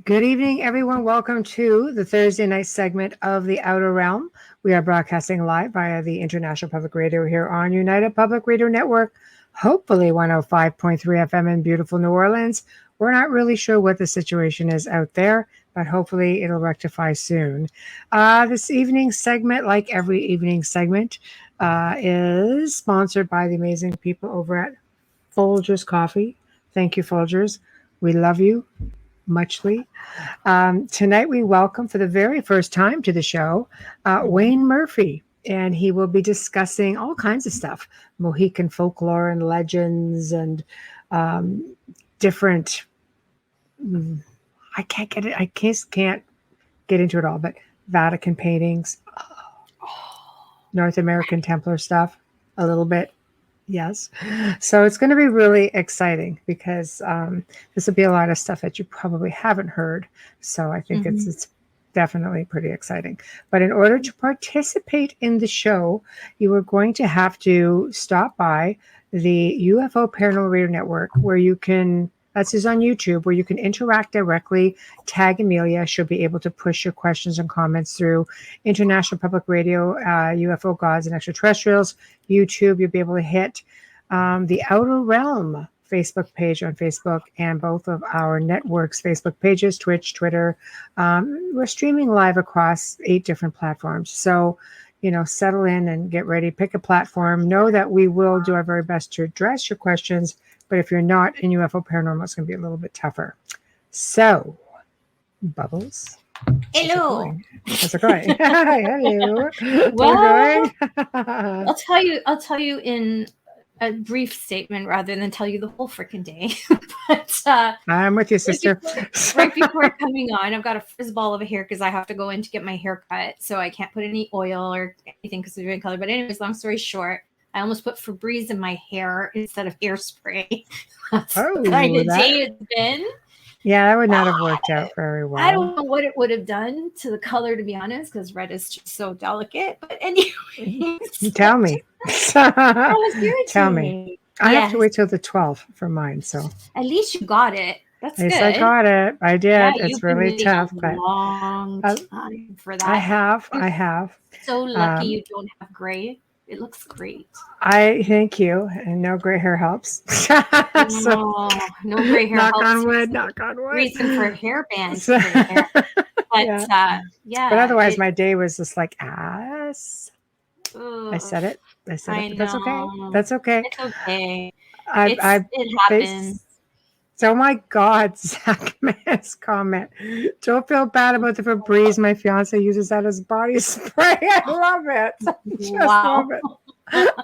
Good evening, everyone. Welcome to the Thursday night segment of The Outer Realm. We are broadcasting live via the International Public Radio here on United Public Radio Network, hopefully 105.3 FM in beautiful New Orleans. We're not really sure what the situation is out there, but hopefully it'll rectify soon. This evening's segment, like every evening segment, is sponsored by the amazing people over at Folgers Coffee. Thank you, Folgers. We love you muchly. Tonight, we welcome for the very first time to the show Wayne Murphy, and he will be discussing all kinds of stuff, Mohican folklore and legends and different. I can't get it. I can't get into it all, but Vatican paintings, North American Templar stuff, a little bit. Yes. So it's going to be really exciting because this will be a lot of stuff that you probably haven't heard. So I think it's definitely pretty exciting. But in order to participate in the show, you are going to have to stop by the UFO Paranormal Radio Network, where you can, that's just on YouTube, where you can interact directly, tag Amelia. She'll be able to push your questions and comments through International Public Radio, UFO Gods and Extraterrestrials, YouTube. You'll be able to hit the Outer Realm Facebook page on Facebook and both of our networks' Facebook pages, Twitch, Twitter. We're streaming live across 8 different platforms. So, settle in and get ready. Pick a platform. Know that we will do our very best to address your questions. But if you're not in UFO Paranormal, it's going to be a little bit tougher. So, Bubbles. Hello. How's it going? Hello. Well, I'll tell you in a brief statement rather than tell you the whole freaking day. But I'm with you, sister. Right before coming on, I've got a frizzball of a hair because I have to go in to get my hair cut. So I can't put any oil or anything because of the color. But anyways, long story short, I almost put Febreze in my hair instead of hairspray. That's the kind of day it's been. Yeah, that would not have worked out very well. I don't know what it would have done to the color, to be honest, because red is just so delicate. But anyway, tell me. Tell me. I have to wait till the 12th for mine. So at least you got it. That's good. I got it. I did. Yeah, it's really tough. A long time for that. I have. So lucky you don't have gray. It looks great. I thank you. And no gray hair helps. No gray hair helps. Knock on wood. Reason for a hairband. But yeah. But otherwise, my day was just like ass. I said it. But that's okay. That's okay. It's okay. It happens. So, oh my God, Zach Man's comment. Don't feel bad about the Febreze. My fiance uses that as body spray. I love it. Love it.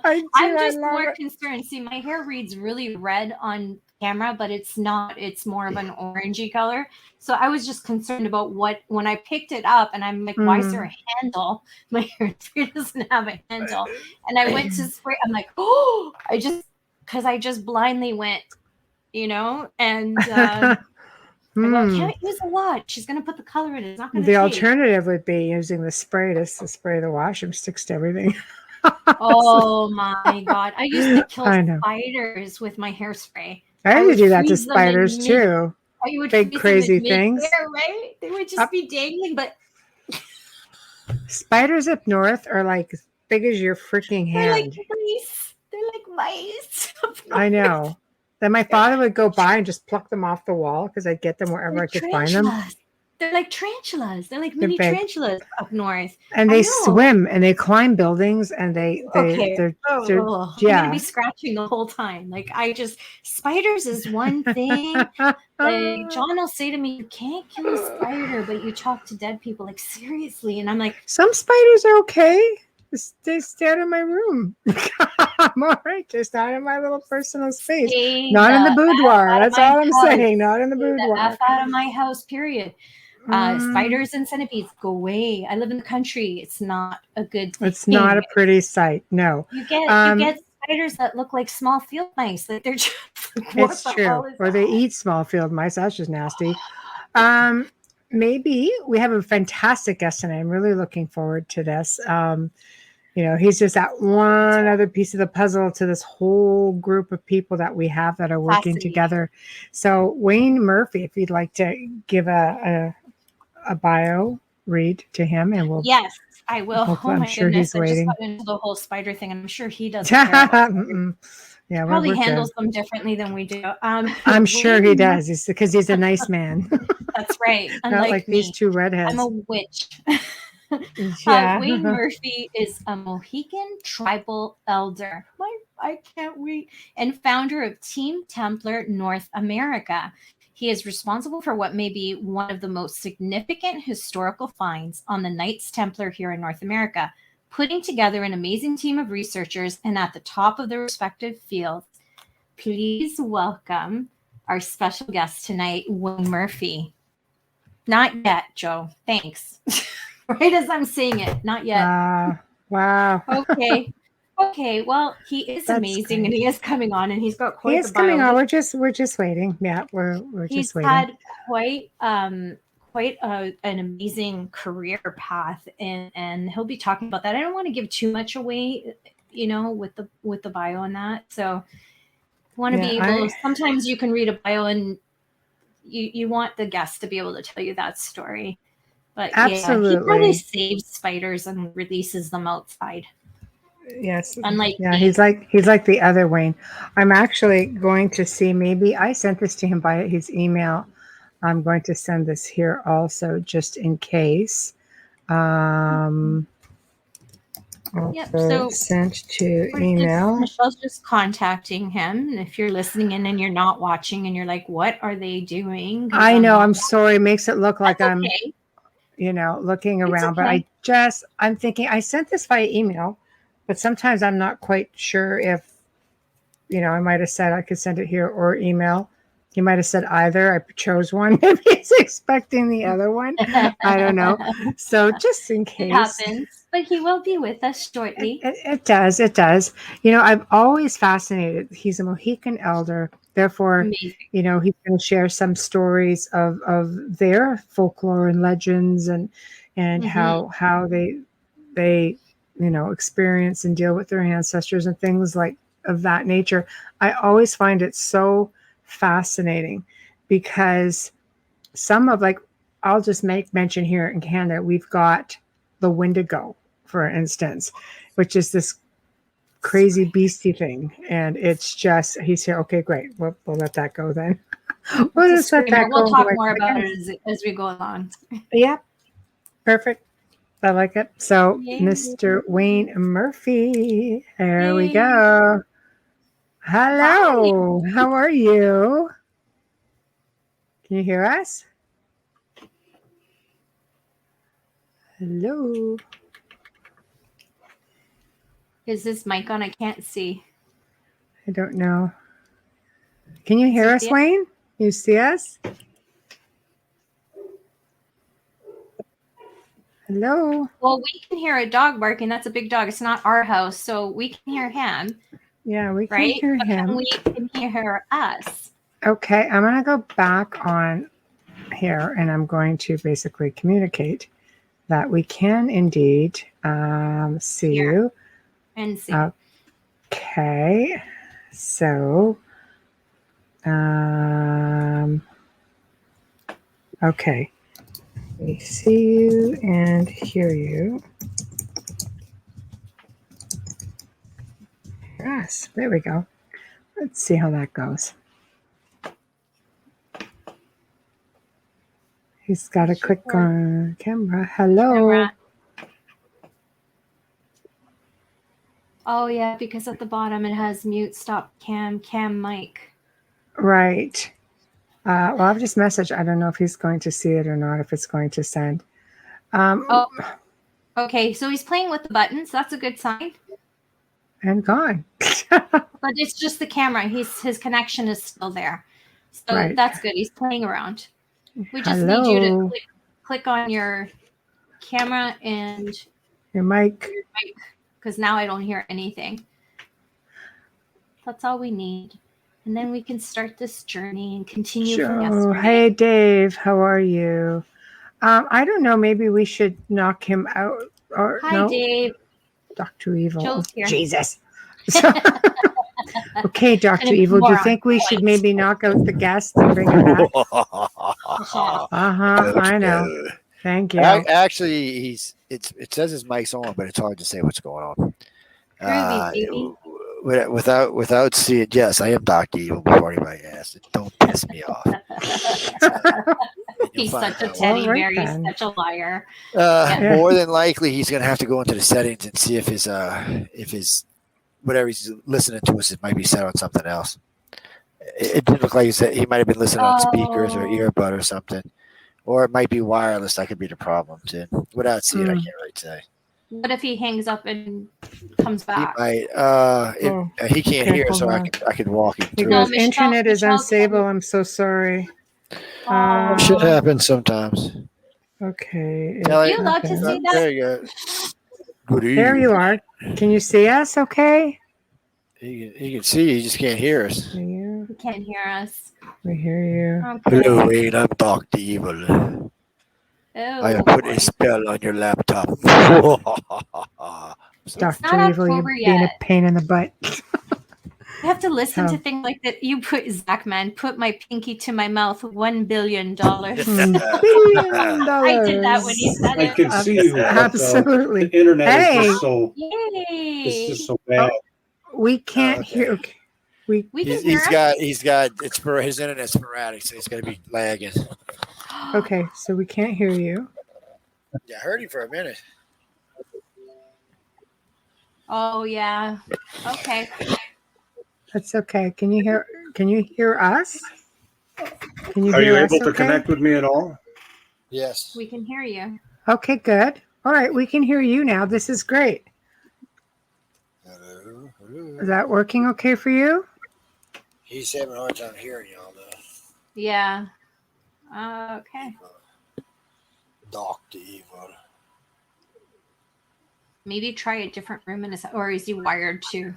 I'm just more concerned. See, my hair reads really red on camera, but it's not. It's more of an orangey color. So I was just concerned about when I picked it up, and I'm like, why is there a handle? My hair doesn't have a handle. And I went to spray. I'm like, because I just blindly went, and I can't use a lot. She's going to put the color in it. It's not going to The alternative would be using the spray to spray the wash and sticks to everything. Oh my God. I used to kill spiders with my hairspray. I used to do that to spiders too. Big crazy things. Right? They would just be dangling, but spiders up north are like as big as your freaking hand. They're like mice. I know. Then my father would go by and just pluck them off the wall because I'd get them wherever I could find them. They're like tarantulas. They're like mini tarantulas up north. And they swim and they climb buildings and they're I'm gonna be scratching the whole time. Like spiders is one thing. Like John will say to me, you can't kill a spider, but you talk to dead people. Like seriously. And I'm like, some spiders are okay. They stay out of my room. I'm all right. Just not in my little personal space. Not in the boudoir. That's all I'm saying. Not in the boudoir. F out of my house, period. Spiders and centipedes, go away. I live in the country. It's not a good thing. It's not a pretty sight. No. You get spiders that look like small field mice. Like they're just it's true. Or they eat small field mice. That's just nasty. Maybe we have a fantastic guest tonight. I'm really looking forward to this. He's just that one other piece of the puzzle to this whole group of people that we have that are working Fascinating. together. So Wayne Murphy, if you'd like to give a bio read to him, and we'll. Yes, I will. Hopefully, Oh I'm my sure goodness. he's I just waiting. got into the whole spider thing. I'm sure he doesn't care about spiders. Yeah, Probably we're handles good. them differently than we do. I'm sure he Wayne does. It's because he's a nice man, That's right. not Unlike like these me, two I'm a redheads. witch. Yeah. Wayne Murphy is a Mohican tribal elder. I can't wait. And founder of Team Templar North America. He is responsible for what may be one of the most significant historical finds on the Knights Templar here in North America, putting together an amazing team of researchers and at the top of their respective fields. Please welcome our special guest tonight, Wayne Murphy. Not yet, Joe. Thanks. Right as I'm saying it, not yet. Wow. Okay. Okay. Well, he is That's amazing, great. and he is coming on, and he's got He quite is the bio. coming on. We're just waiting. Yeah, we're He's just waiting. had quite an amazing career path, and he'll be talking about that. I don't want to give too much away, with the bio and that. So I want to be able. Sometimes you can read a bio and you want the guest to be able to tell you that story. But absolutely, yeah, he probably saves spiders and releases them outside. Yes. Unlike yeah, me. he's like the other Wayne. I'm actually going to see, maybe I sent this to him by his email. I'm going to send this here also, just in case. So sent to email. Michelle's just contacting him. And if you're listening in and you're not watching and you're like, what are they doing? I know, I'm sorry. It makes it look like I'm, okay. Looking around, but I'm thinking I sent this via email, but sometimes I'm not quite sure if, I might have said I could send it here or email. He might have said either. I chose one. Maybe he's expecting the other one. I don't know. So just in case. It happens. But he will be with us shortly. It does. It does. I'm always fascinated. He's a Mohican elder. Therefore, Amazing. he's going to share some stories of their folklore and legends and how they experience and deal with their ancestors and things like of that nature. I always find it so fascinating because some of, like, I'll just make mention here in Canada, we've got the Wendigo, for instance, which is this crazy beastie thing. And it's just, he's here. Okay, great. We'll let that go then. We'll talk more about it as we go along. Yeah. Perfect. I like it. So, Mr. Wayne Murphy, there we go. Hello. Hi. How are you? Can you hear us? Hello. Is this mic on? I can't see. I don't know. Can you hear us, Wayne? You see us? Hello. Well, we can hear a dog barking. That's a big dog. It's not our house, so we can hear him. Yeah, we can hear him. We can hear us. Okay, I'm going to go back on here, and I'm going to basically communicate that we can indeed see you. And see. Okay, so okay, we see you and hear you. Yes, there we go. Let's see how that goes. He's got to click on camera. Hello. Camera. Oh, yeah, because at the bottom it has mute, stop, cam, mic. Right. Well, I've just messaged. I don't know if he's going to see it or not, if it's going to send. Okay, so he's playing with the buttons. That's a good sign. And gone. But it's just the camera. His connection is still there. So that's good. He's playing around. We just need you to click on your camera and your mic. Because now I don't hear anything. That's all we need. And then we can start this journey and continue from yesterday. Hey, Dave. How are you? I don't know. Maybe we should knock him out. Hi, Dave. Dr. Evil. Joe's here. Jesus. Okay, Dr. Gonna be Evil, do you more think we should maybe knock out the guest and bring him back? I know. Thank you. Actually, it says his mic's on, but it's hard to say what's going on. Groovy, baby. Without seeing, yes, I am Dr. Evil before anybody asks. Don't piss me off. He's such a out. teddy All right, bear. He's then. such a liar. More than likely, he's going to have to go into the settings and see if his whatever he's listening to us, it might be set on something else. It didn't look like he might have been listening on speakers or earbud or something, or it might be wireless. That could be the problem too. Without seeing, I can't really say. What if he hangs up and comes He back? might. If he can't hear, so I could walk him He through. goes, Michelle- internet is Michelle unstable. I'm so sorry. Shit happens sometimes. Okay. Tell you allowed to see that? There you go. Good evening. There you are. Can you see us okay? He can see. He just can't hear us. Yeah, He can't hear us. we hear you. Okay. Hello, Wayne. I'm Dr. Evil. Oh, I have put a spell on your laptop. Dr. not Evil, you're October being a yet. pain in the butt. I have to listen Oh. to things like that. You put Zachman, put my pinky to my mouth, $1 billion. $1 I did that when you said I it. can see you. But, Absolutely. the internet Hey. is just so. Yay! It's just so bad. We can't Okay. hear. Okay. We can He's hear us. it's for his internet's sporadic, so he's gonna be lagging. Okay, so we can't hear you. Yeah, I heard him for a minute. Oh yeah. Okay. That's okay. Can you hear us? Can you Are hear you us able to okay? connect with me at all? Yes. We can hear you. Okay, good. All right, we can hear you now. This is great. Hello. Is that working okay for you? He's having a hard time hearing y'all though. Yeah. Okay. Dr. Evil. Maybe try a different room or is he wired to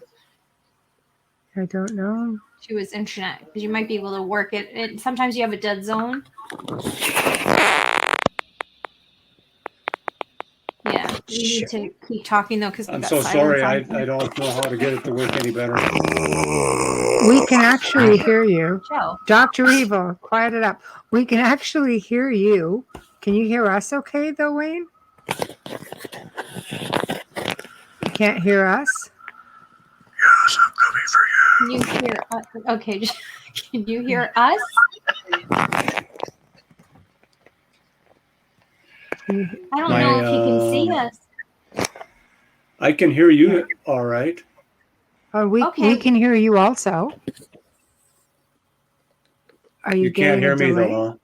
I don't know. his internet? Because you might be able to work it. Sometimes you have a dead zone. Yeah, we need to keep talking though because I'm so sorry. I don't know how to get it to work any better. We can actually hear you. Joe. Dr. Evil, quiet it up. We can actually hear you. Can you hear us okay, though, Wayne? You can't hear us? Yes, I'm coming for you. Can you hear us? Okay, can you hear us? I don't know if he can see us. I can hear you all right. Oh, we Okay. can hear you also. Are you, You can't getting hear a me delay? though, huh?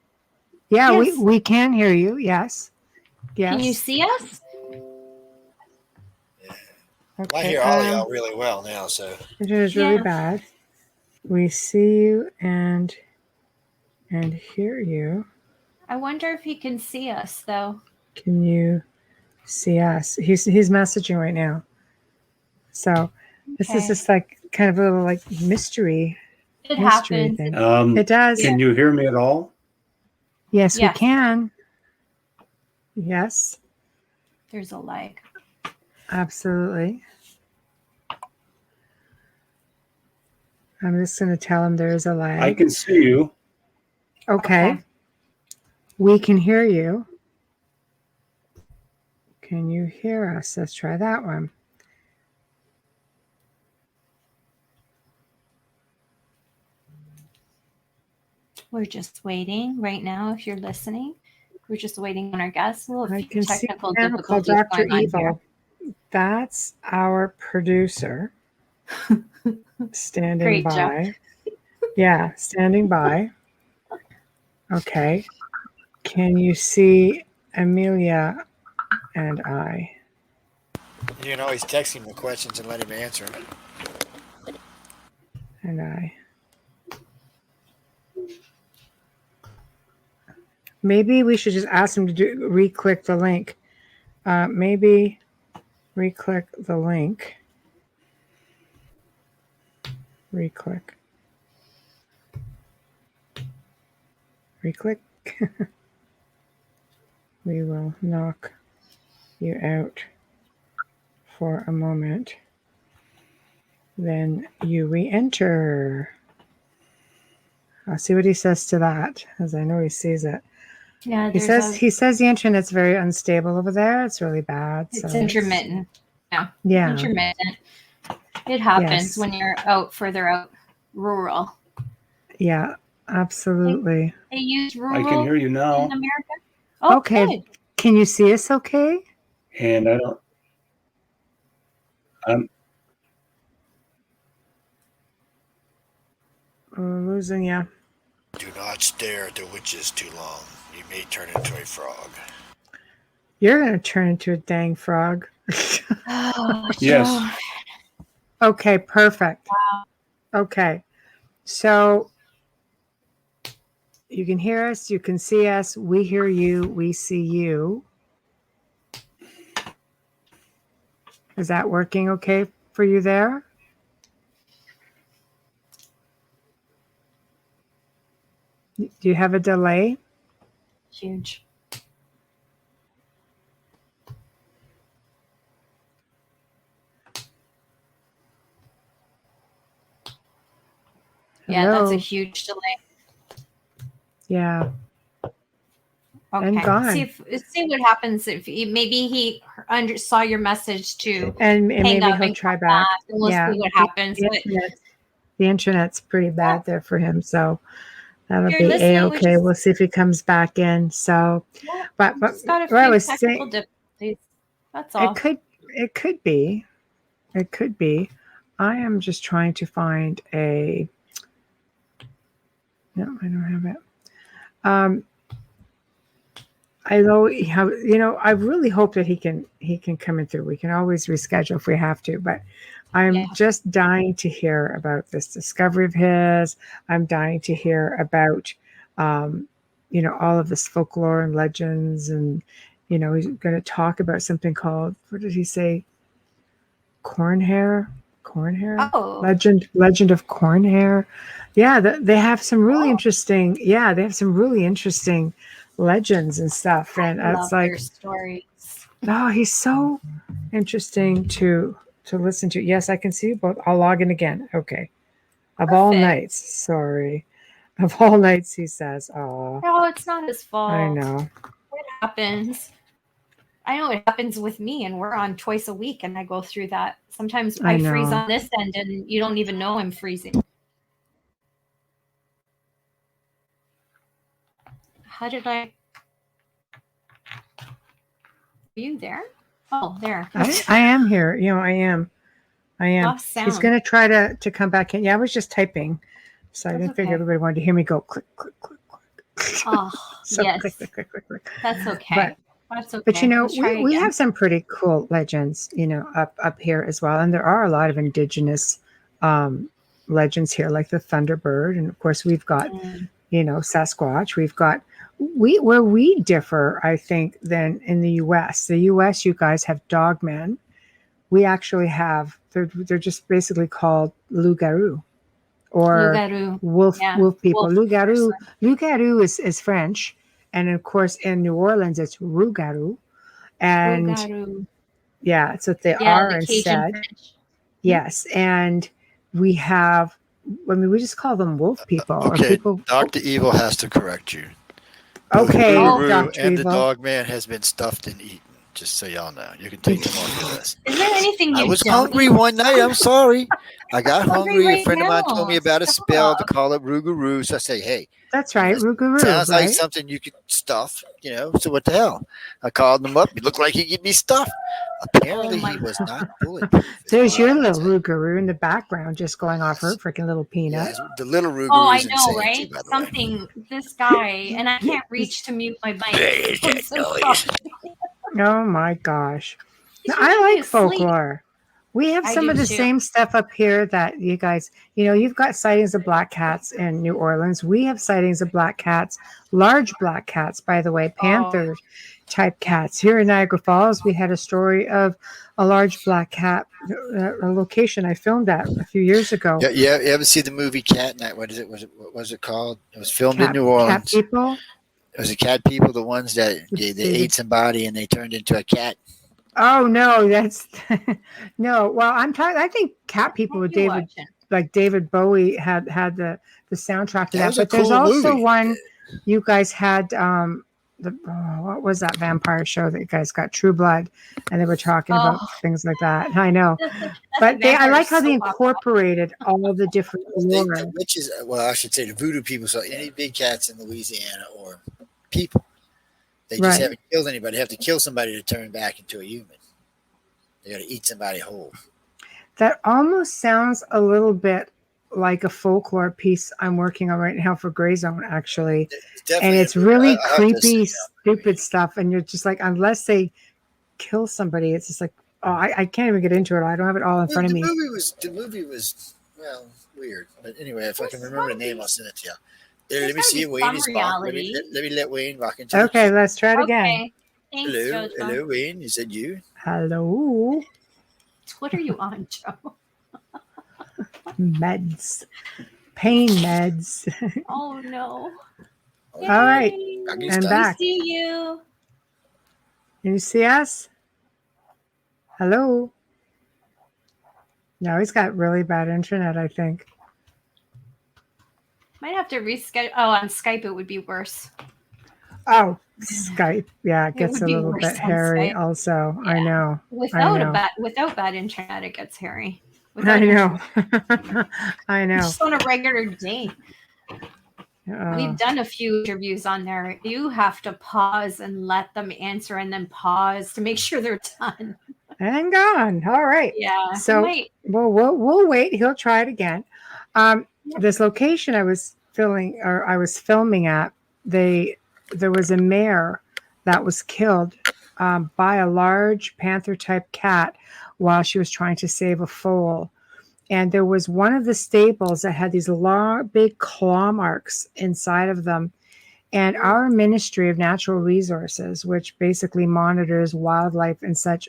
Yeah, Yes. we can hear you. Yes. Yes. Can you see us? Okay. I hear all of y'all really well now, so It is really Yeah. bad. We see you and hear you. I wonder if he can see us though. Can you see us? He's messaging right now. So this is Okay. just like kind of a little like mystery It mystery happens. thing. Um, It does. Can you hear me at all? Yes, Yes. we can. Yes, There's a lag. absolutely. I'm just going to tell him there is a lag. I can see you. Okay. Okay. We can hear you. Can you hear us? Let's try that one. We're just waiting right now. If you're listening, we're just waiting on our guests. A little I few can see technical now called difficulties Dr. going on here. Evil. That's our producer standing Great, Joe. by. Yeah, standing by. Okay. Can you see Amelia and I? you know he's texting the questions and let him answer them. And I. Maybe we should just ask him to re-click the link. Maybe re-click the link. Re-click. Re-click. We will knock you out for a moment. Then you re-enter. I'll see what he says to that, as I know he sees it. Yeah, He says the internet's very unstable over there. It's really bad. It's intermittent. Yeah. Intermittent. It happens when you're further out, rural. Yeah, absolutely. They use rural I can hear you now. in America. Oh, okay. Good. Can you see us okay? And We're losing you. Do not stare at the witches too long. You may turn into a frog. You're going to turn into a dang frog. Oh, Yes. Okay, perfect. Wow. Okay. So you can hear us, you can see us, we hear you, we see you. Is that working okay for you there? Do you have a delay? Huge. Yeah, that's Hello? a huge delay. Yeah. Okay. And gone. See what happens if maybe he saw your message to and maybe up he'll and try come back. And we'll see what happens. The internet's pretty bad there for him, so that'll You're be listening, A-okay. We'll see if he comes back in. So, but just got a few what I was technical saying, difficulties. That's all. it could be. It could be. I am just trying to find a. No, I don't have it. I know how, I really hope that he can come in through. We can always reschedule if we have to, but I'm just dying to hear about this discovery of his. I'm dying to hear about, all of this folklore and legends, and he's going to talk about something called, what did he say? Cornhair. Oh. Legend of Cornhair. Yeah, they have some really interesting. Yeah, they have some really interesting legends and stuff, and I it's love like their stories. Oh, he's so interesting to listen to. Yes, I can see you both. I'll log in again. Okay. Of all nights, sorry. Of all nights, he says. Oh, no, it's not his fault. I know. It happens. I know it happens with me, and we're on twice a week, and I go through that. Sometimes I freeze on this end, and you don't even know I'm freezing. How did I? Are you there? Oh, there. I am here. I am. Lost sound. He's going to try to come back in. Yeah, I was just typing, so I didn't figure everybody wanted to hear me go click, click, click, click. Oh, so yes. Click, click, click, click. That's okay. That's okay. But we have some pretty cool legends, up here as well, and there are a lot of indigenous legends here, like the Thunderbird, and of course we've got Sasquatch. We've got where we differ, I think, than in the U.S. The U.S. you guys have dogmen. We actually have they're just basically called loup-garou or wolf people. Loup-garou is French. And of course, in New Orleans, it's rougarou. And yeah, it's what they are instead. French. Yes. And we have, we just call them wolf people. Okay, Dr. Evil has to correct you. Okay, Dr. and Evil. The dog man has been stuffed and eaten. Just so y'all know, you can take them off your list. Is there anything I was hungry one night. I'm sorry. I got hungry. A friend of mine told me about a spell to call it rougarou. So I say, hey. That's right, rougarou. Sounds like something you could stuff, so what the hell? I called him up. He looked like he could be stuffed. Apparently, he was not bulletproof. There's your little rougarou in the background just going off her freaking little peanut. Yeah, the little rougarou. Oh, I know, right? Something, this guy, and I can't reach to mute my mic. Oh my gosh. Now, I like folklore. We have some of the same stuff up here that you guys, you've got sightings of black cats in New Orleans. We have sightings of black cats, large black cats, by the way, panther type cats. Here in Niagara Falls, we had a story of a large black cat, a location I filmed at a few years ago. Yeah, you ever see the movie Cat Night? What was it called? It was filmed in New Orleans. Cat people? It was the cat people, the ones that they ate somebody and they turned into a cat. Oh no, that's no. Well, I'm talking. I think cat people with What are you David, watching? like David Bowie, had the soundtrack to That that. was a But there's cool also movie. one you guys had. What was that vampire show that you guys got? True Blood, and they were talking about Oh, things like that. I know, that's a but I vampire like how they soap opera. incorporated all the different The lore. witches, well, I should say the voodoo people. So any big cats in Louisiana or people, they just Right. haven't killed anybody. They have to kill somebody to turn back into a human. They got to eat somebody whole. That almost sounds a little bit like a folklore piece I'm working on right now for Grey Zone, actually. It's And definitely. it's really I'll have to sit creepy, down. stupid stuff. And you're just like, unless they kill somebody, it's just like, oh, I can't even get into it. I don't have it all in front of me. The movie was well weird, but anyway, if I can There's remember the gotta name, be- I'll send it to you. There, There's let me gotta see. be Wayne some is walk. reality. Let me let Wayne walk into the Okay, queue. let's try it again. Okay. Thanks, Hello, Jojo. hello, Wayne. Is that you? Hello, What are you on, Joe? meds, pain meds. Oh no. All right. Yay. Doggy I'm style. back. See you. Can you see us? Hello. No, he's got really bad internet, I think. Might have to reschedule. Oh, on Skype it would be worse. Oh, Skype. Yeah, it It gets would a be little worse bit on hairy Skype. also. I Yeah. know. Without bad internet, it gets hairy. I Without know. internet, I know. just on a regular day. Uh, We've done a few interviews on there. You have to pause and let them answer, and then pause to make sure they're done. and gone. All right. Yeah. So we'll wait. He'll try it again. This location I was filming at, there was a mare that was killed by a large panther type cat while she was trying to save a foal. And there was one of the stables that had these long, big claw marks inside of them. And our Ministry of Natural Resources, which basically monitors wildlife and such,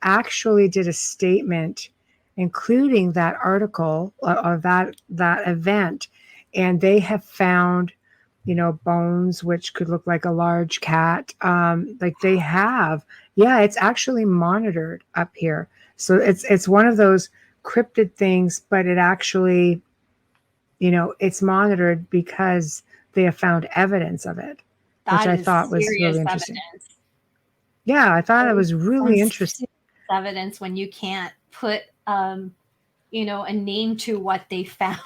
actually did a statement, including that article of that event, and they have found, bones which could look like a large cat. Like they have, yeah, it's actually monitored up here. So it's one of those cryptid things, but it actually, it's monitored because they have found evidence of it, which I thought was really interesting. Evidence. Yeah, I thought it was really Some interesting. Evidence when you can't put, a name to what they found.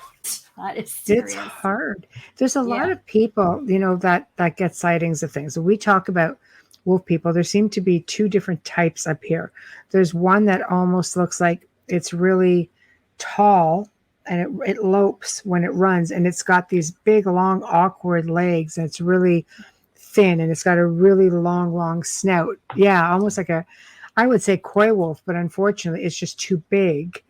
That is serious. It's hard. There's a lot of people, that get sightings of things. We talk about wolf people. There seem to be two different types up here. There's one that almost looks like it's really tall and it lopes when it runs, and it's got these big, long, awkward legs, and it's really thin, and it's got a really long snout. Yeah, almost like I would say coy wolf, but unfortunately it's just too big.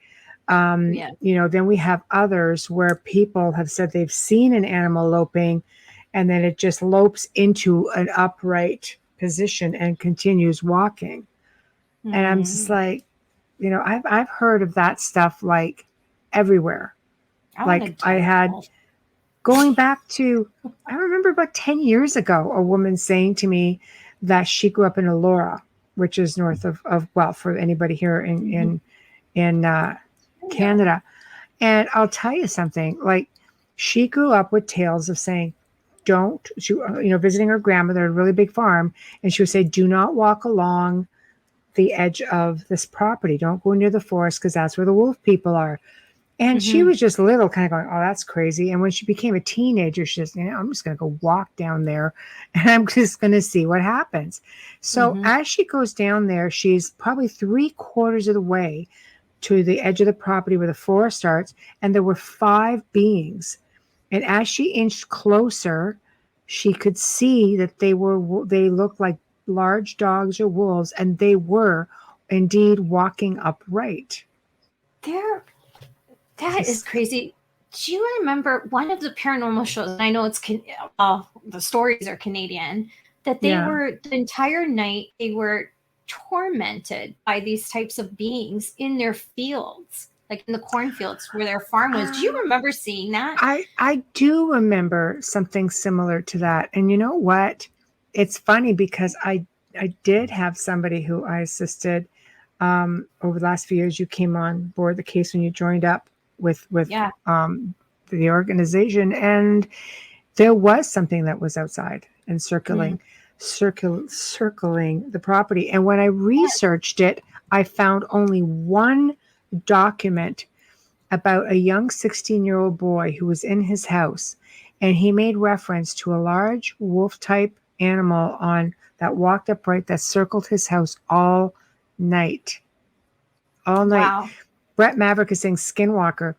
Then we have others where people have said they've seen an animal loping, and then it just lopes into an upright position and continues walking. Mm-hmm. And I'm just like, I've heard of that stuff like everywhere. Like I had going back to, I remember about 10 years ago, a woman saying to me that she grew up in Elora, which is north of well, for anybody here in Canada. And I'll tell you something, like she grew up with tales of saying, visiting her grandmother at a really big farm. And she would say, do not walk along the edge of this property. Don't go near the forest because that's where the wolf people are. And she was just little, kind of going, oh, that's crazy. And when she became a teenager, she just, I'm just going to go walk down there and I'm just going to see what happens. So as she goes down there, she's probably 3/4 of the way to the edge of the property where the forest starts. And there were 5 beings. And as she inched closer, she could see that they looked like large dogs or wolves, and they were indeed walking upright. That is crazy. Do you remember one of the paranormal shows? And I know it's the stories are Canadian. That they were the entire night they were tormented by these types of beings in their fields, like in the cornfields where their farm was. Do you remember seeing that? I do remember something similar to that. And you know what? It's funny because I I did have somebody who I assisted over the last few years. You came on board the case when you joined up with Yeah. the organization, and there was something that was outside and circling the property. And when I researched it, I found only one document about a young 16-year-old boy who was in his house, and he made reference to a large wolf-type animal that walked upright that circled his house all night. All night. Wow. Brett Maverick is saying skinwalker.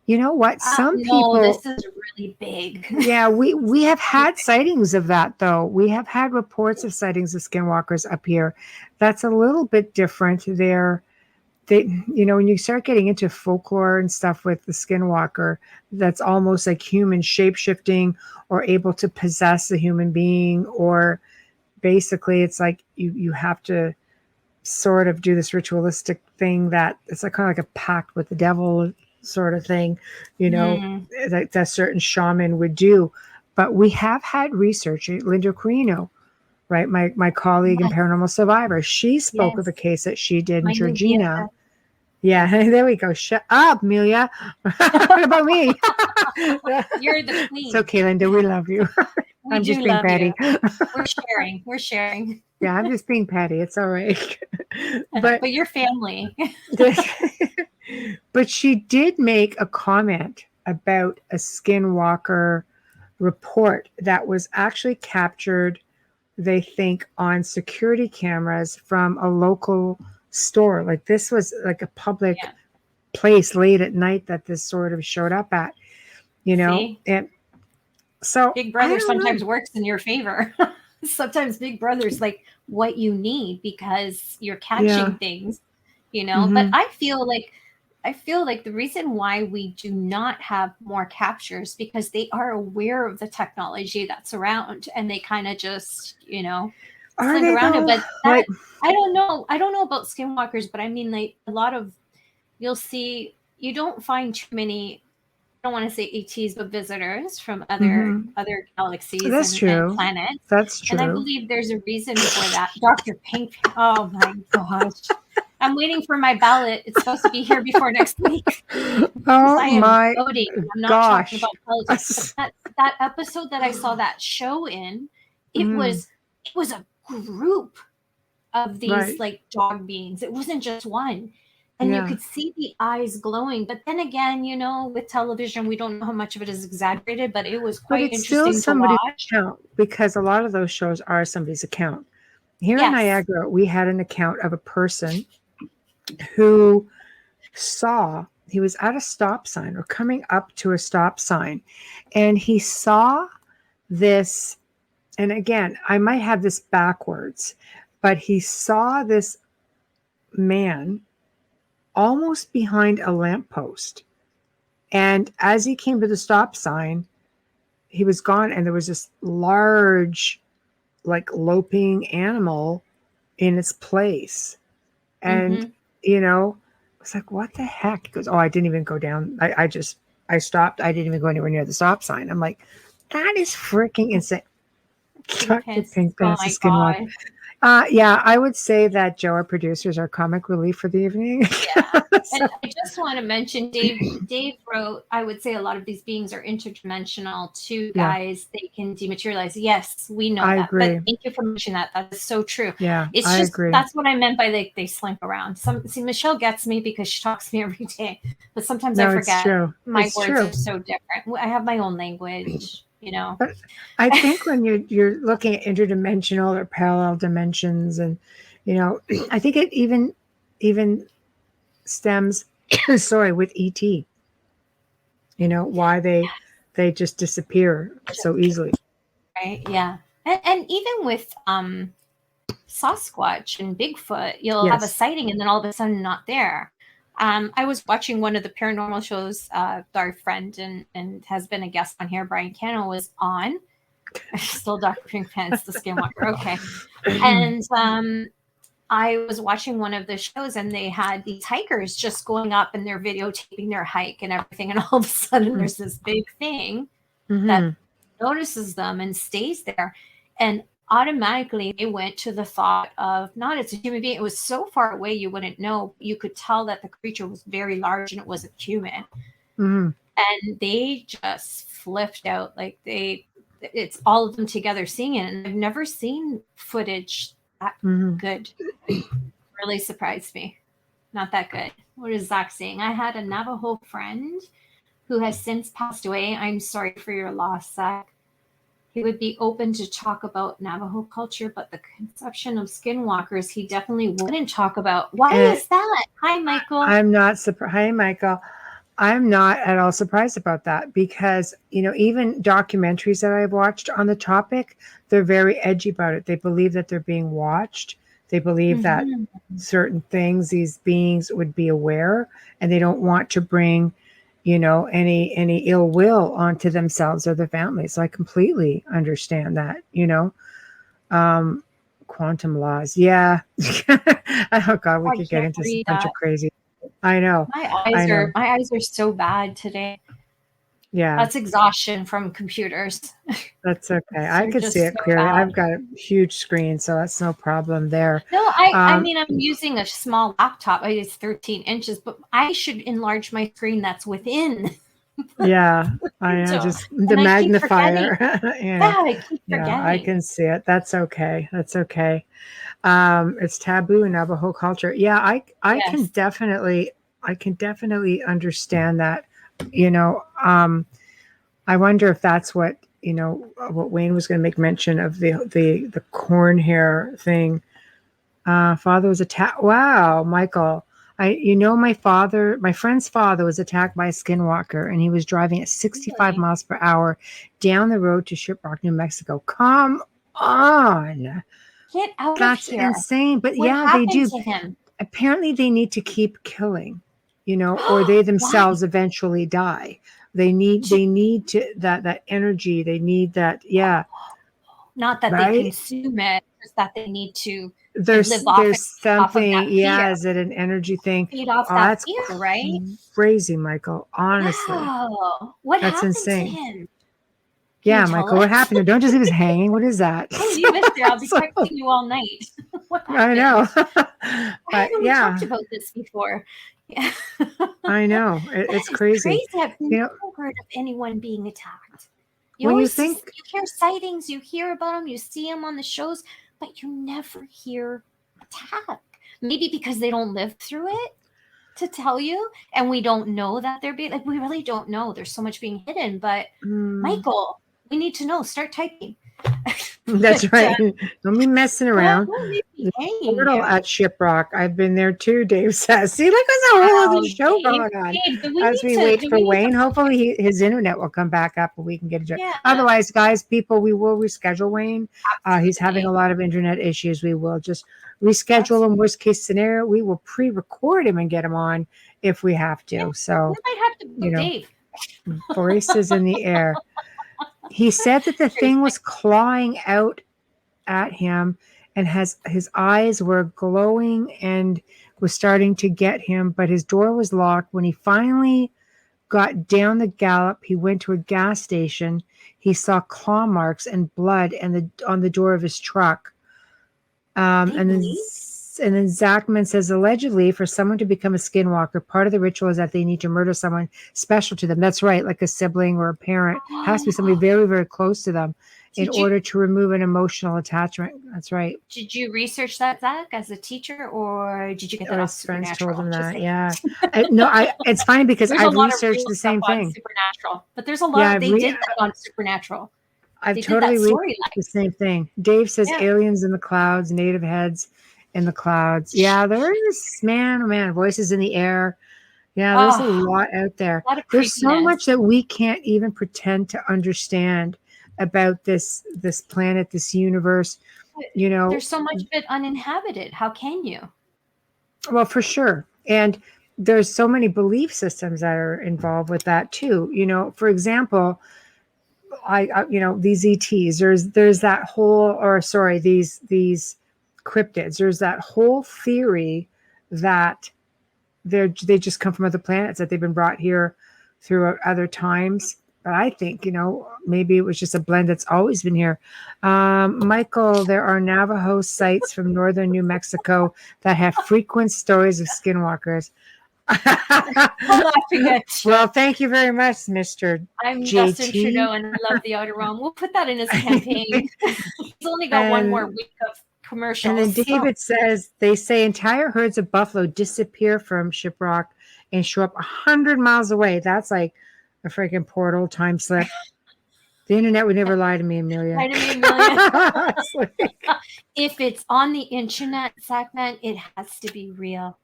You know what? Some people. No, this is really big. Yeah, we have had sightings of that, though. We have had reports of sightings of skinwalkers up here. That's a little bit different. When you start getting into folklore and stuff with the skinwalker, that's almost like human shape-shifting or able to possess a human being, or basically it's like you have to sort of do this ritualistic thing that it's like kind of like a pact with the devil sort of thing, that certain shaman would do. But we have had research. Linda Carino, right? My colleague and paranormal survivor, she spoke of a case that she did in Georgina. Yeah, there we go. Shut up, Amelia. What about me? You're the queen. It's okay, Linda. We love you. I'm just being petty. We're sharing. Yeah, I'm just being petty. It's all right. But your family. But she did make a comment about a skinwalker report that was actually captured, they think, on security cameras from a local store. Like this was like a public place late at night that this sort of showed up at, See? And so Big Brother sometimes works in your favor. Sometimes Big Brother's like what you need because you're catching things, But I feel like the reason why we do not have more captures because they are aware of the technology that's around and they kind of just, sling around it. But I don't know. I don't know about skinwalkers, but I mean, like a lot of, you'll see, you don't find too many, I don't want to say ETs, but visitors from other galaxies and planets. That's true. And I believe there's a reason for that. Dr. Pink. Oh my gosh. I'm waiting for my ballot. It's supposed to be here before next week. Oh my voting. I'm not talking about politics. But that episode that I saw that show in, it was a group of these like dog beings. It wasn't just one. And you could see the eyes glowing. But then again, with television, we don't know how much of it is exaggerated, but it was quite interesting to watch. Account, because a lot of those shows are somebody's account. Here in Niagara, we had an account of a person who he was at a stop sign or coming up to a stop sign, and he saw this, and again, I might have this backwards, but he saw this man almost behind a lamppost. And as he came to the stop sign, he was gone, and there was this large, like loping animal in its place. And, it's like, what the heck? He goes, oh, I didn't even go down. I stopped. I didn't even go anywhere near the stop sign. I'm like, that is freaking insane. Dr. Pink Pants the Skinwalker. I would say that Joe, our producers, are comic relief for the evening. And I just want to mention, Dave wrote, I would say a lot of these beings are interdimensional too, guys. They can dematerialize. Yes, we know that. Agree. But thank you for mentioning that. That is so true. Yeah, it's I just agree. That's what I meant by they slink around. Michelle gets me because she talks to me every day. But sometimes I forget. It's true. My words are so different. I have my own language. But I think when you're looking at interdimensional or parallel dimensions, and I think it even stems with ET, why they just disappear so easily, right? And even with Sasquatch and Bigfoot, you'll have a sighting and then all of a sudden not there. I was watching one of the paranormal shows our friend and has been a guest on here, Brian Cano, was on. Still Dr. Pink Pants, the Skinwalker. Okay. And I was watching one of the shows and they had these hikers just going up and they're videotaping their hike and everything. And all of a sudden there's this big thing that notices them and stays there. And automatically they went to the thought of not as a human being. It was so far away you wouldn't know. You could tell that the creature was very large and it wasn't human. Mm-hmm. And they just flipped out. Like it's all of them together seeing it. And I've never seen footage that good. Really surprised me. Not that good. What is Zach saying? I had a Navajo friend who has since passed away. I'm sorry for your loss, Zach. He would be open to talk about Navajo culture, but the conception of skinwalkers, he definitely wouldn't talk about. Why is that? Hi, Michael. I'm not surprised. Hi, Michael. I'm not at all surprised about that because, even documentaries that I've watched on the topic, they're very edgy about it. They believe that they're being watched. They believe that certain things, these beings would be aware, and they don't want to bring, any ill will onto themselves or their families. So I completely understand that, quantum laws. Yeah. Oh God, we could get into a bunch of crazy. I know. My eyes are so bad today. Yeah. That's exhaustion from computers. That's okay. I could see it so clearly. Bad. I've got a huge screen, so that's no problem there. No, I mean, I'm using a small laptop. It's 13 inches, but I should enlarge my screen that's within. Yeah, I just the magnifier. I keep forgetting. I can see it. That's okay. That's okay. It's taboo in Navajo culture. Yeah, I can definitely understand that. I wonder if that's what what Wayne was going to make mention of the corn hair thing. Father was attacked. Wow, Michael. My friend's father was attacked by a skinwalker, and he was driving at 65 miles per hour down the road to Shiprock, New Mexico. Come on. Get out That's of here. Insane. But what they do. To him? Apparently they need to keep killing, or they themselves eventually die. They need to that energy. They need that. Yeah. Not that they consume it, just that they need to there's something. Off of that fear. Is it an energy thing? Feed off that fear, right? Crazy, Michael. Honestly. Wow. What That's happened insane. to him? Yeah, Michael, what happened? Don't just leave us hanging. What is that? Oh, you missed it. I'll be texting you all night. What happened? I know. But we talked about this before. Yeah. I know. It's crazy. I've never heard of anyone being attacked. You you hear sightings, you hear about them, you see them on the shows, but you never hear attack. Maybe because they don't live through it to tell you, and we don't know that they're being we really don't know. There's so much being hidden, but Michael, we need to know. Start typing. That's right. Don't be messing around. Portal at Shiprock. I've been there too, Dave says. See, look, there's a whole other show going on. As we wait for Wayne, hopefully his internet will come back up and we can get it. Yeah. Otherwise, guys, people, we will reschedule Wayne. He's having a lot of internet issues. We will just reschedule him. Worst case scenario, we will pre-record him and get him on if we have to. So, we might have to Dave. Voices in the air. He said that the thing was clawing out at him and his eyes were glowing and was starting to get him, but his door was locked. When he finally got down the gallop, he went to a gas station. He saw claw marks and blood on the door of his truck. And then Zachman says, allegedly, for someone to become a skinwalker, part of the ritual is that they need to murder someone special to them. That's right, like a sibling or a parent. It has to be somebody very, very close to them in order to remove an emotional attachment. That's right. Did you research that, Zach, as a teacher, or did you get that off friends Supernatural? Told him that, yeah. It's funny because I've researched the same thing. Supernatural, but there's a lot. They did that on Supernatural. I've totally researched the same thing. Dave says aliens in the clouds, native heads in the clouds. Yeah, there's man, voices in the air. Yeah, there's a lot out there. There's so much that we can't even pretend to understand about this planet, this universe. There's so much of it uninhabited. How can you? Well, for sure. And there's so many belief systems that are involved with that too. For example, I these ETs, there's that whole, these cryptids, there's that whole theory that they just come from other planets, that they've been brought here through other times. but I think, maybe it was just a blend that's always been here. Michael, there are Navajo sites from northern New Mexico that have frequent stories of skinwalkers. I'm laughing at you. Well, thank you very much, Mr. I'm JT. Justin Trudeau, and I love the Outer Realm. We'll put that in his campaign. He's only got one more week of commercials. And then David says they say entire herds of buffalo disappear from Shiprock and show up 100 miles away. That's like a freaking portal time slip. The internet would never lie to me, Amelia. Lie to me, Amelia. If it's on the internet, Zachman, it has to be real.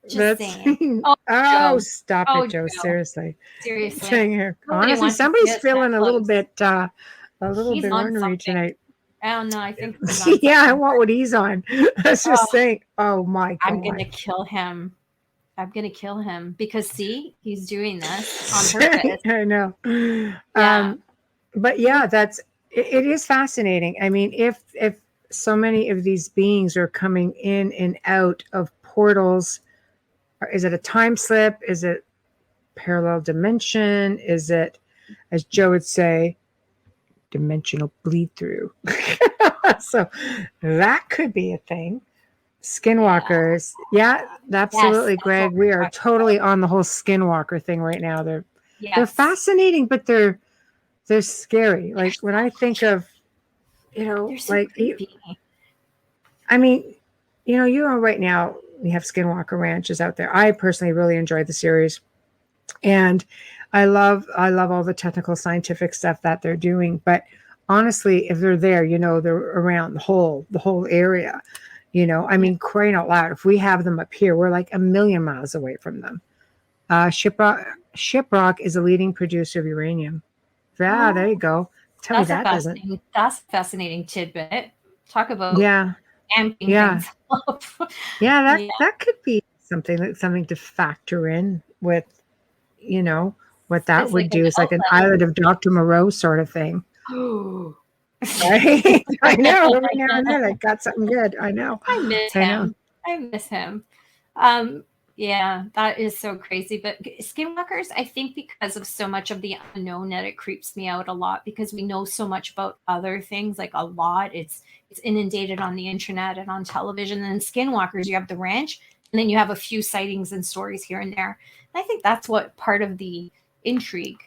Just saying. Oh, stop Oh, it, Joe. Joe. Seriously. Seriously. Honestly, somebody's feeling a little bit He's on ornery something. tonight. I don't know. I think Yeah, I want what he's on. Let's just say, oh my God. I'm going to kill him. Because see, he's doing this on purpose. I know. Yeah. But yeah, it is fascinating. I mean, if so many of these beings are coming in and out of portals, is it a time slip? Is it parallel dimension? Is it, as Joe would say, dimensional bleed through? So that could be a thing. Skinwalkers. Yeah, absolutely, Yes, Greg. We are totally on the whole skinwalker thing right now. They're fascinating, but they're scary. Like when I think of, They're so like, creepy. I mean, right now we have Skinwalker Ranches out there. I personally really enjoy the series, and I love all the technical scientific stuff that they're doing. But honestly, if they're there, they're around the whole area. I mean, crying out loud, if we have them up here, we're like a million miles away from them. Shiprock is a leading producer of uranium. Yeah, there you go. Tell me that doesn't. That's a fascinating tidbit. Talk about amping things up. That could be something to factor in with, what that It's would like do. It's like an Island of Dr. Moreau sort of thing. Oh. Right? I know. Every now and then I got something good. I know. I miss him. Yeah, that is so crazy. But skinwalkers, I think because of so much of the unknown that it creeps me out a lot, because we know so much about other things, like a lot. It's inundated on the internet and on television. And skinwalkers, you have the ranch, and then you have a few sightings and stories here and there. And I think that's what part of the intrigue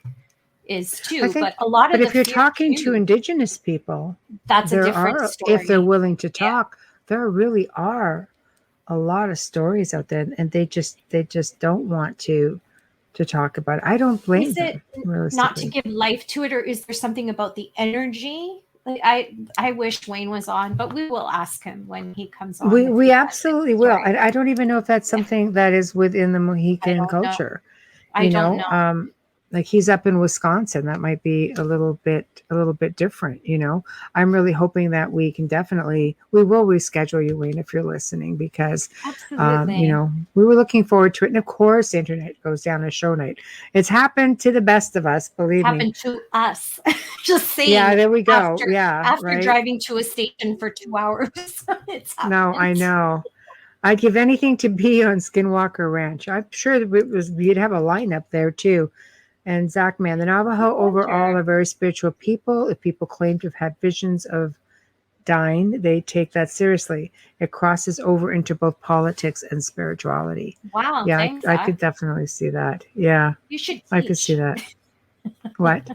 is too. But a lot of if you're talking to indigenous people, that's a different story. If they're willing to talk, there really are a lot of stories out there, and they just don't want to talk about it. I don't blame them. Not to give life to it, or is there something about the energy? Like I wish Wayne was on, but we will ask him when he comes on. We absolutely will. I don't even know if that's something that is within the Mohican culture. I don't know. Like he's up in Wisconsin. That might be a little bit different, I'm really hoping that we will reschedule you, Wayne, if you're listening, because, we were looking forward to it. And of course, the internet goes down a show night. It's happened to the best of us, believe me. Happened to us. Just saying. Yeah, there we go. After driving to a station for 2 hours. It's happened. No, I know. I'd give anything to be on Skinwalker Ranch. I'm sure you'd have a lineup there too. And Zach, man, the Navajo overall are very spiritual people. If people claim to have had visions of dying, they take that seriously. It crosses over into both politics and spirituality. Wow. Yeah, thanks, I could definitely see that. Yeah. You should teach. I could see that. What?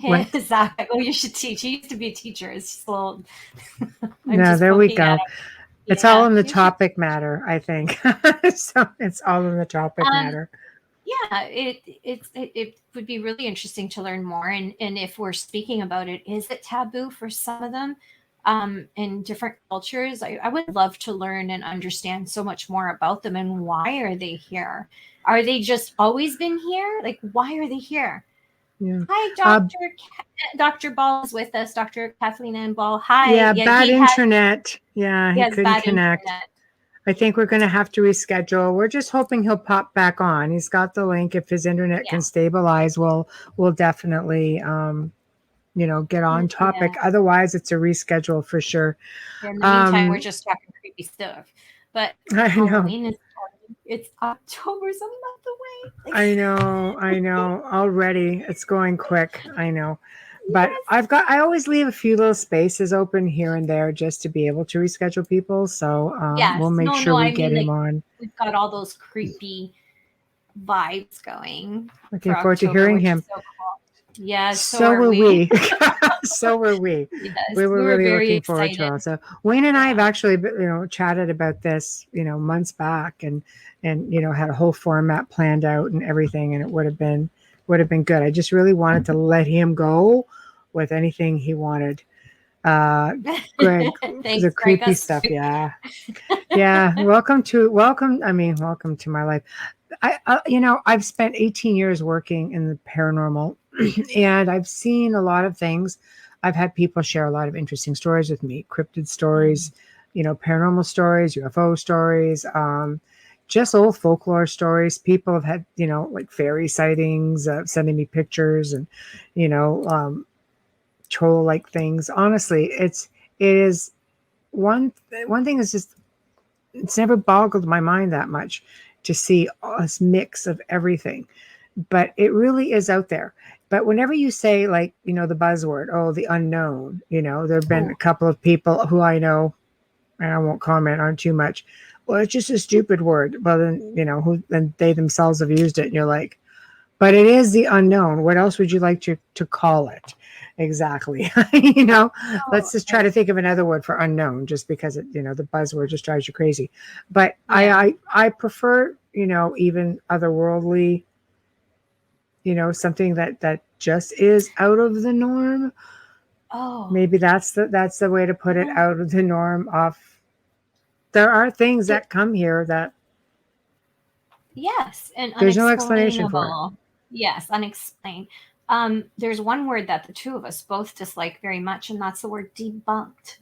What? Zach, you should teach. He used to be a teacher. It's just a little... No, there we go. It's all in the topic matter, I think. So it's all in the topic matter. Yeah, it would be really interesting to learn more. And if we're speaking about it, is it taboo for some of them in different cultures? I would love to learn and understand so much more about them, and why are they here? Are they just always been here? Like, why are they here? Yeah. Hi, Dr. Ball is with us. Dr. Kathleen Ann Ball. Hi. Yeah, bad internet. He couldn't connect. Internet. I think we're going to have to reschedule. We're just hoping he'll pop back on. He's got the link. If his internet can stabilize, we'll definitely, get on topic. Yeah. Otherwise, it's a reschedule for sure. In the meantime, we're just talking creepy stuff. But I know. Halloween it's October's a month away. I know. Already, it's going quick. I know, but Yes. I always leave a few little spaces open here and there just to be able to reschedule people. So Yes. we'll make sure No, we I get mean, him like, on. we've got all those creepy vibes going Looking for forward to October, hearing which him. is so cool. Yes, So were we. So were we. Yes, We were really very looking forward to excited. it. So Wayne and I have Yeah. actually, chatted about this, months back, and had a whole format planned out and everything, and it would have been good. I just really wanted to let him go with anything he wanted. Greg, Thanks, the Greg. creepy Us stuff, too. yeah, yeah. Welcome to my life. I've spent 18 years working in the paranormal, and I've seen a lot of things. I've had people share a lot of interesting stories with me, cryptid stories, paranormal stories, UFO stories, just old folklore stories. People have had, like fairy sightings, sending me pictures, and you know, um, troll-like things. Honestly, it is one thing is just it's never boggled my mind that much to see this mix of everything, but it really is out there. But whenever you say, like, the buzzword, oh, the unknown, there have been a Oh, couple of people who I know, and I won't comment on too much. Well, it's just a stupid word. Well, then, then they themselves have used it, and you're like, but it is the unknown. What else would you like to call it? Exactly. Let's just try to think of another word for unknown, just because the buzzword just drives you crazy. But yeah. I prefer, even otherworldly, something that just is out of the norm. Oh, Maybe that's the way to put it, yeah. out of the norm. Off. There are things There- that come here that yes, and there's no explanation for. unexplainable. Yes, unexplained. There's one word that the two of us both dislike very much, and that's the word debunked.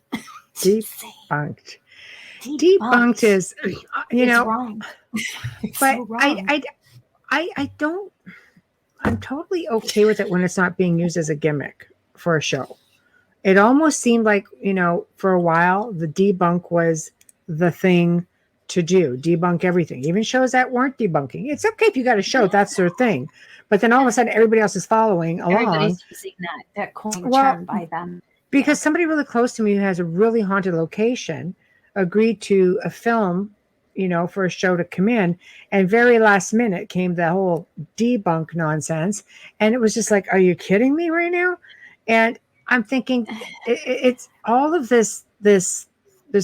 Just say Debunked. Debunked debunked. is, It's wrong. It's but so wrong. I don't. I'm totally okay with it when it's not being used as a gimmick for a show. It almost seemed like, for a while, the debunk was the thing to do. Debunk everything. Even shows that weren't debunking. It's okay if you got a show, that's their thing. But then all of a sudden, everybody else is following along. Everybody's using that coin Well, term by them. because somebody really close to me who has a really haunted location agreed to a film, for a show to come in, and very last minute came the whole debunk nonsense, and it was just like, are you kidding me right now? And I'm thinking, it's all of this. There's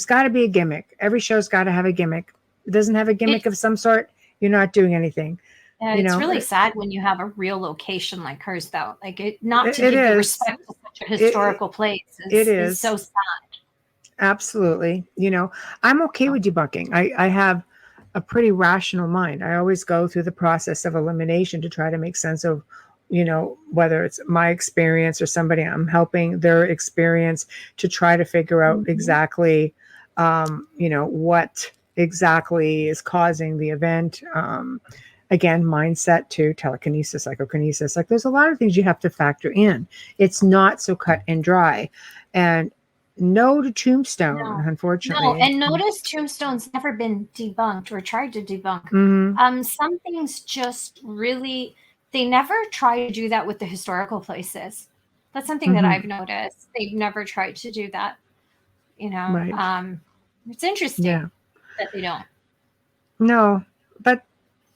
got to be a gimmick. Every show's got to have a gimmick. It doesn't have a gimmick It's of some sort, you're not doing anything. it's really sad when you have a real location like hers, though. Like not to It give the is. respect to such a historical place It is is. so sad. Absolutely. I'm okay with debunking. I have a pretty rational mind. I always go through the process of elimination to try to make sense of, whether it's my experience or somebody I'm helping their experience, to try to figure out Mhm. exactly, what exactly is causing the event. Again, mindset to telekinesis, psychokinesis. Like, there's a lot of things you have to factor in. It's not so cut and dry. And no to Tombstone, No, unfortunately. and notice Tombstone's never been debunked or tried to debunk. Mm-hmm. Some things just really they never try to do that with the historical places. That's something that Mm-hmm. I've noticed. They've never tried to do that. Right. It's interesting Yeah. that they don't. No, but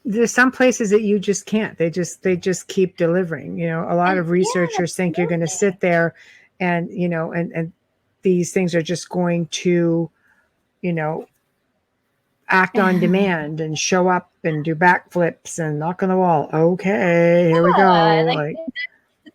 there's some places that you just can't. They just keep delivering. A lot And of yeah, researchers think you're going to absolutely. sit there and, and these things are just going to, you know, act on demand and show up and do backflips and knock on the wall. Okay, here we go. Like, Like,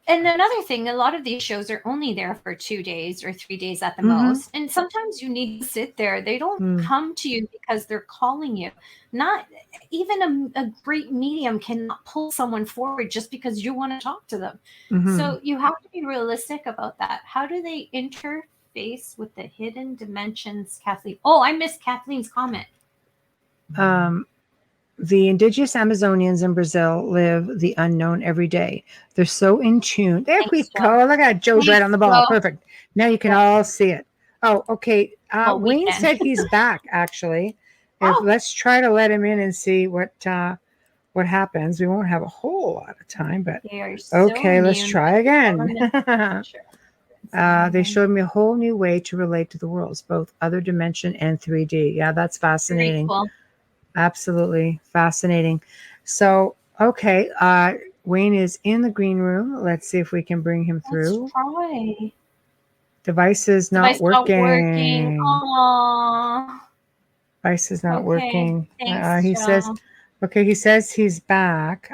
and another thing, a lot of these shows are only there for 2 days or 3 days at the mm-hmm, most. And sometimes you need to sit there. They don't mm, come to you because they're calling you. Not even a great medium cannot pull someone forward just because you want to talk to them. mm-hmm. So you have to be realistic about that. How do they interface with the hidden dimensions, Kathleen? Oh, I missed Kathleen's comment. The indigenous Amazonians in Brazil live the unknown every day. They're so in tune. There we Thanks, Joe. go. Look at Joe's right on the ball. Joe. Perfect. Now you can all see it. Oh, okay. Well, we Wayne can. said he's back, actually. If Oh. let's try to let him in and see what happens. We won't have a whole lot of time, but They are so okay, let's immune try to again. government. Sure. They showed me a whole new way to relate to the worlds, both other dimension and 3D. Yeah, that's Very fascinating. cool. Absolutely fascinating. So, okay, Wayne is in the green room. Let's see if we can bring him through. Let's try. Device is not Device not working. working. Aww. Device is not Okay. working. Thanks, He Joe. says, okay, he says he's back.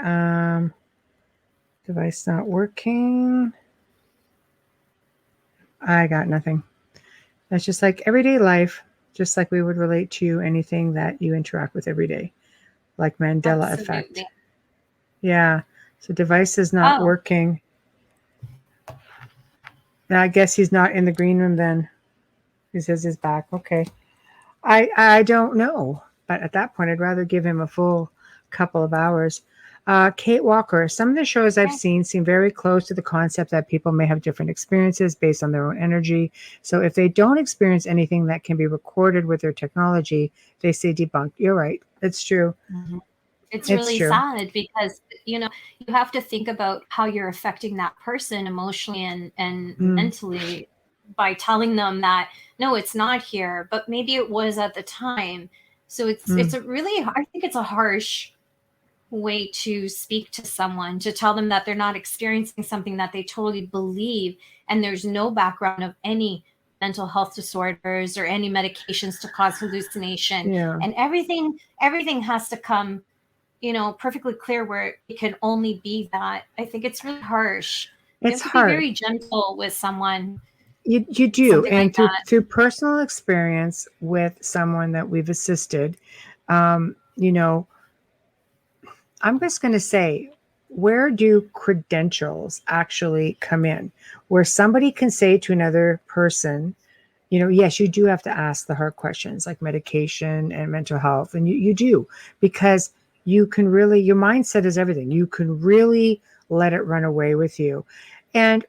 Device not working. I got nothing. That's just like everyday life, just like we would relate to anything that you interact with every day, like Mandela effect. Absolutely. Yeah. So device is not Oh. working. And I guess he's not in the green room then. He says he's back. Okay. I don't know. But at that point, I'd rather give him a full couple of hours. Kate Walker, some of the shows I've seen seem very close to the concept that people may have different experiences based on their own energy. So if they don't experience anything that can be recorded with their technology, they say debunked. You're right. It's true. Mm-hmm. It's It's really true. sad because, you have to think about how you're affecting that person emotionally and mentally by telling them that, no, it's not here, but maybe it was at the time. So it's a really, I think it's a harsh way to speak to someone, to tell them that they're not experiencing something that they totally believe, and there's no background of any mental health disorders or any medications to cause hallucination. Yeah. And everything has to come perfectly clear where it can only be that. I think it's really harsh. It's you have to hard. be very gentle with someone. You do. And like through personal experience with someone that we've assisted, I'm just going to say, where do credentials actually come in? Where somebody can say to another person, yes, you do have to ask the hard questions like medication and mental health. And you do, because you can really, your mindset is everything. You can really let it run away with you. And,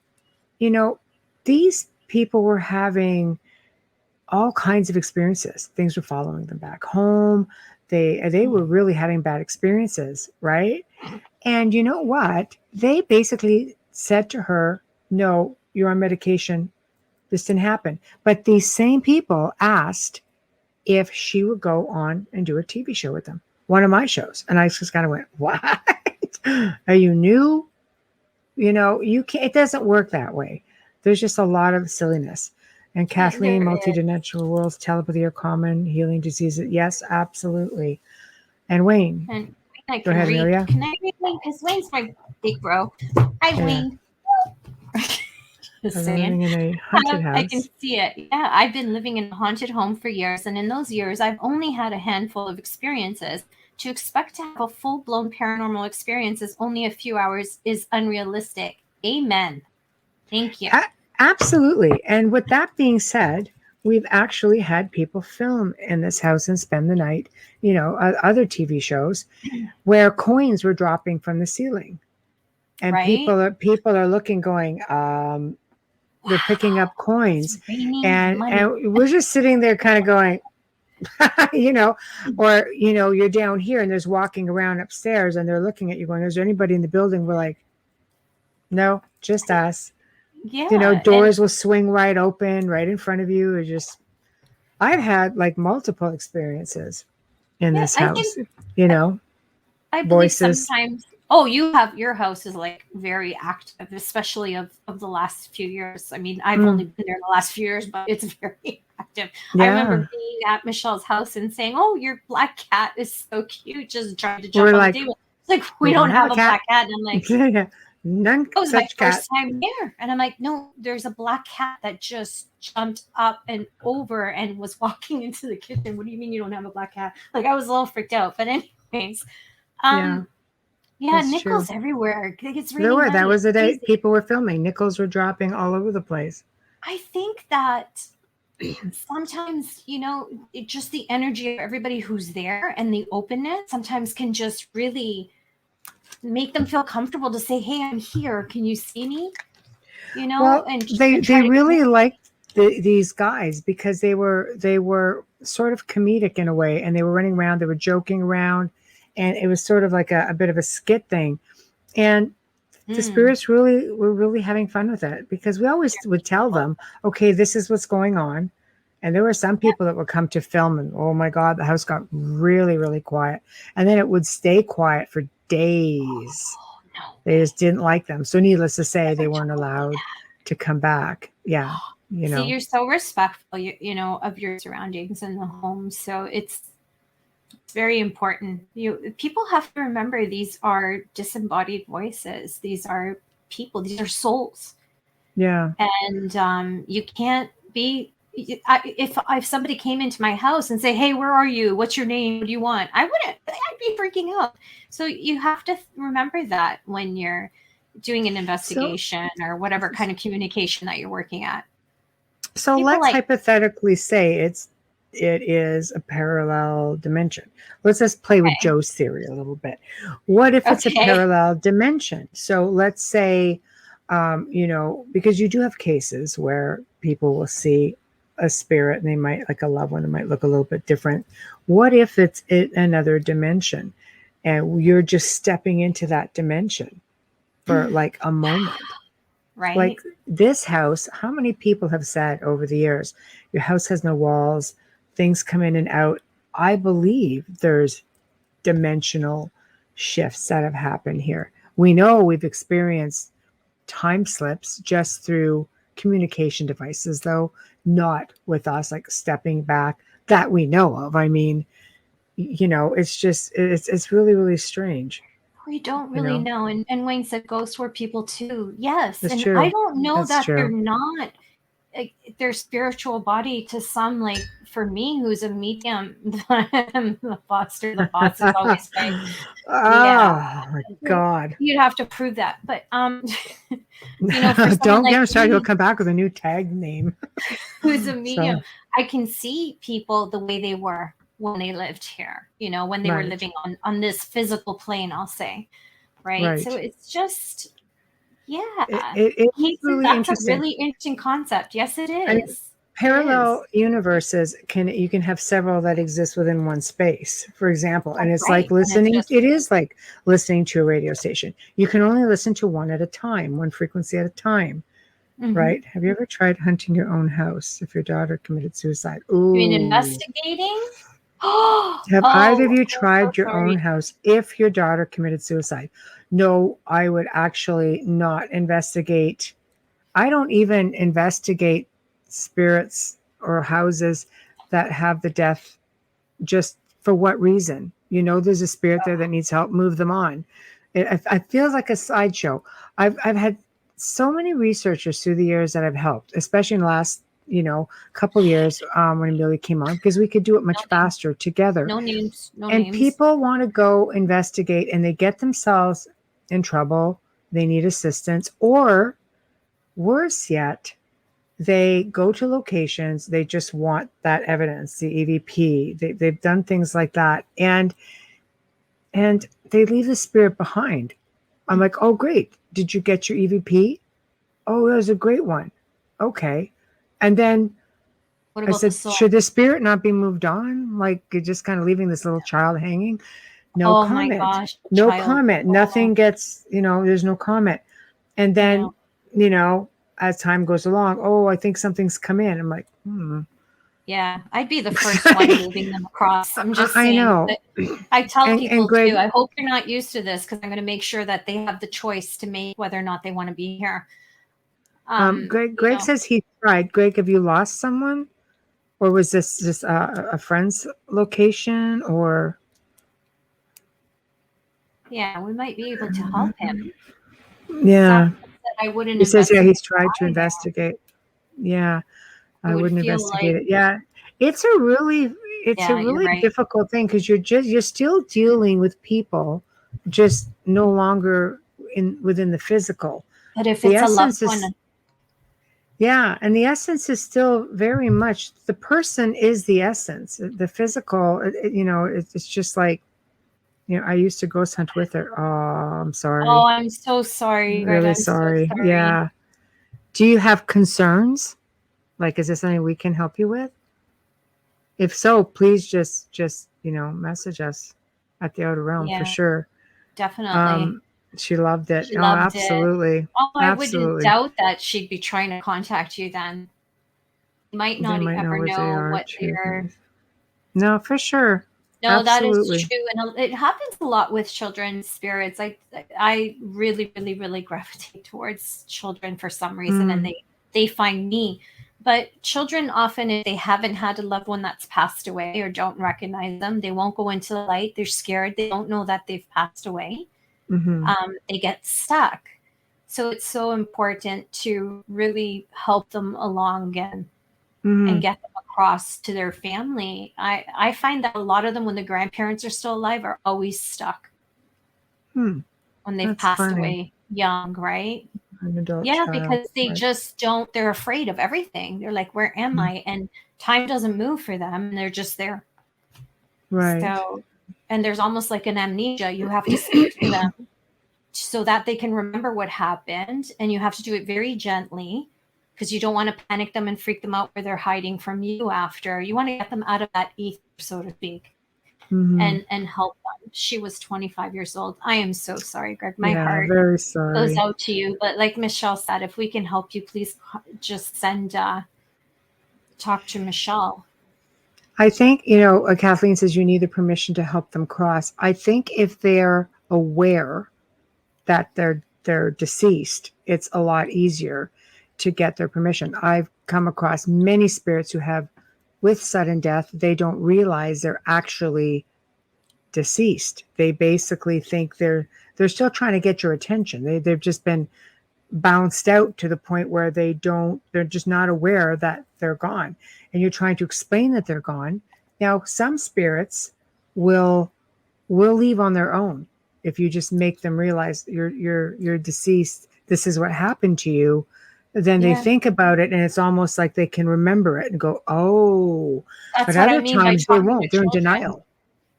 these people were having all kinds of experiences. Things were following them back home. They were really having bad experiences, right? And you know what? They basically said to her, no, you're on medication. This didn't happen. But these same people asked if she would go on and do a TV show with them, one of my shows. And I just kind of went, what? Are you new? You can't, it doesn't work that way. There's just a lot of silliness. And Kathleen, multidimensional worlds, telepathy are common, healing diseases. Yes, absolutely. And Wayne. And I go ahead, Amelia. Can I read Wayne? Because Wayne's my big bro. Hi, Wayne. Just saying. Living in a haunted house. I can see it. Yeah, I've been living in a haunted home for years, and in those years, I've only had a handful of experiences. To expect to have a full-blown paranormal experience is only a few hours is unrealistic. Amen. Thank you. Absolutely. And with that being said, we've actually had people film in this house and spend the night, other TV shows where coins were dropping from the ceiling. And right? people are looking, going, they're picking up coins. And we're just sitting there kind of going, or, you're down here and there's walking around upstairs and they're looking at you going, is there anybody in the building? We're like, no, just us. Yeah. Doors will swing right open right in front of you. I've had like multiple experiences in this house, I believe voices. Sometimes, your house is like very active, especially of the last few years. I mean, I've only been there the last few years, but it's very active. Yeah. I remember being at Michelle's house and saying, "Oh, your black cat is so cute," just trying to jump on the table. It's like, we don't have a black cat. And I'm like, none. It was my first time there. And I'm like, no, there's a black cat that just jumped up and over and was walking into the kitchen. What do you mean you don't have a black cat? Like, I was a little freaked out. But anyways, nickels everywhere. It's really that was the day people were filming. Nickels were dropping all over the place. I think that sometimes, just the energy of everybody who's there and the openness sometimes can just really make them feel comfortable to say, hey, I'm here. Can you see me? And they really liked these guys because they were sort of comedic in a way, and they were running around, they were joking around, and it was sort of like a bit of a skit thing. And the spirits were really having fun with it, because we always would tell them, okay, this is what's going on. And there were some people that would come to film and, oh my God, the house got really, really quiet. And then it would stay quiet for days. They just didn't like them. So needless to say, they weren't allowed to come back. Yeah. You know. See, you're so respectful, you know, of your surroundings and the home. So it's very important. People have to remember, these are disembodied voices. These are people. These are souls. Yeah. And you can't be. If somebody came into my house and say, "Hey, where are you? What's your name? What do you want?" I'd be freaking out. So you have to remember that when you're doing an investigation or whatever kind of communication that you're working at. So let's hypothetically say it is a parallel dimension. Let's just play with Joe's theory a little bit. What if it's a parallel dimension? So let's say, you know, because you do have cases where people will see a spirit and they might, like a loved one, it might look a little bit different. What if it's another dimension and you're just stepping into that dimension for like a moment? Right. Like this house, how many people have said over the years, your house has no walls, things come in and out. I believe there's dimensional shifts that have happened here. We know we've experienced time slips just through communication devices, though not with us, like stepping back that we know of. I mean, you know, it's just, it's really, really strange. We don't really know. And Wayne said ghosts were people too. Yes. That's and true. I don't know That's that true. they're not their spiritual body to some. Like for me, who's a medium, the boss is always like, oh my God. You'd have to prove that. But you know, don't get him started. He'll come back with a new tag name. Who's a medium? So. I can see people the way they were when they lived here, you know, when they were living on this physical plane, I'll say. Right. So it's just, it's really that's a really interesting concept. Yes, it is. I mean, parallel universes you can have several that exist within one space, for example. And it's like listening, it is like listening to a radio station. You can only listen to one at a time, one frequency at a time. Mm-hmm. Right? Have you ever tried hunting your own house if your daughter committed suicide? Ooh. You mean investigating? Have either of you tried your own house if your daughter committed suicide? No, I would actually not investigate. I don't even investigate spirits or houses that have the death. Just for what reason? You know, there's a spirit there that needs help. Move them on. It feels like a sideshow. I've had so many researchers through the years that I've helped, especially in the last, you know, couple of years when Amelia came on, because we could do it much faster together. No names. And people want to go investigate and they get themselves in trouble. They need assistance, or worse yet, they go to locations. They just want that evidence, the EVP. They've done things like that, and they leave the spirit behind. I'm like, oh, great. Did you get your EVP? Oh, that was a great one. Okay. And then I said, should the spirit not be moved on? Like, you're just kind of leaving this little child hanging? No comment. My gosh, no comment. Nothing gets, you know, there's no comment. And then, you know, as time goes along, oh, I think something's come in. I'm like, Yeah, I'd be the first one moving them across. I'm just saying. I know. I tell people Greg, too, I hope you're not used to this, because I'm going to make sure that they have the choice to make whether or not they want to be here. Greg says he tried. Greg, have you lost someone? Or was this just a friend's location? Or yeah, we might be able to help him. Yeah. I wouldn't. He says, he's tried to investigate. Yeah. I wouldn't investigate it. Yeah. It's a really difficult thing, because you're still dealing with people, just no longer within the physical. But if it's a loved one. Yeah, and the essence is still very much, the person is the essence. The physical, you know, it's just like, you know, I used to ghost hunt with her. Oh, I'm sorry. Oh, I'm so sorry. Really sorry. So sorry. Yeah. Do you have concerns? Like, is there something we can help you with? if so, please just message us at the Outer Realm for Yeah, sure. definitely. She loved it. She Oh, loved it. absolutely. Oh, I wouldn't Absolutely. doubt that she'd be trying to contact you then. You might They not might know ever what they know are what too. they're. No, for sure. No, that is Absolutely. true, and it happens a lot with children's spirits. I really, really, really gravitate towards children for some reason, and they find me. But children often, if they haven't had a loved one that's passed away or don't recognize them, they won't go into the light. They're scared. They don't know that they've passed away. Mm-hmm. They get stuck. So it's so important to really help them along and get them across to their family. I find that a lot of them, when the grandparents are still alive, are always stuck when they've That's passed funny. away young, right? An adult Yeah, child. because they Right. just don't, they're afraid of everything. They're like, where am I? And time doesn't move for them, and they're just there. Right. So, and there's almost like an amnesia. You have to speak to them so that they can remember what happened, and you have to do it very gently, because you don't want to panic them and freak them out where they're hiding from you after. You want to get them out of that ether, so to speak, and help them. She was 25 years old. I am so sorry, Greg. My heart very goes sorry. out to you. But like Michelle said, if we can help you, please just talk to Michelle. I think, Kathleen says you need the permission to help them cross. I think if they're aware that they're deceased, it's a lot easier to get their permission. I've come across many spirits who have, with sudden death, they don't realize they're actually deceased. They basically think they're still trying to get your attention. They've just been bounced out to the point where they're just not aware that they're gone, and you're trying to explain that they're gone. Now, some spirits will leave on their own if you just make them realize you're deceased. This is what happened to you. Then they think about it, and it's almost like they can remember it and go, "Oh." That's But what I other mean by times they talking to won't. They're in children. denial.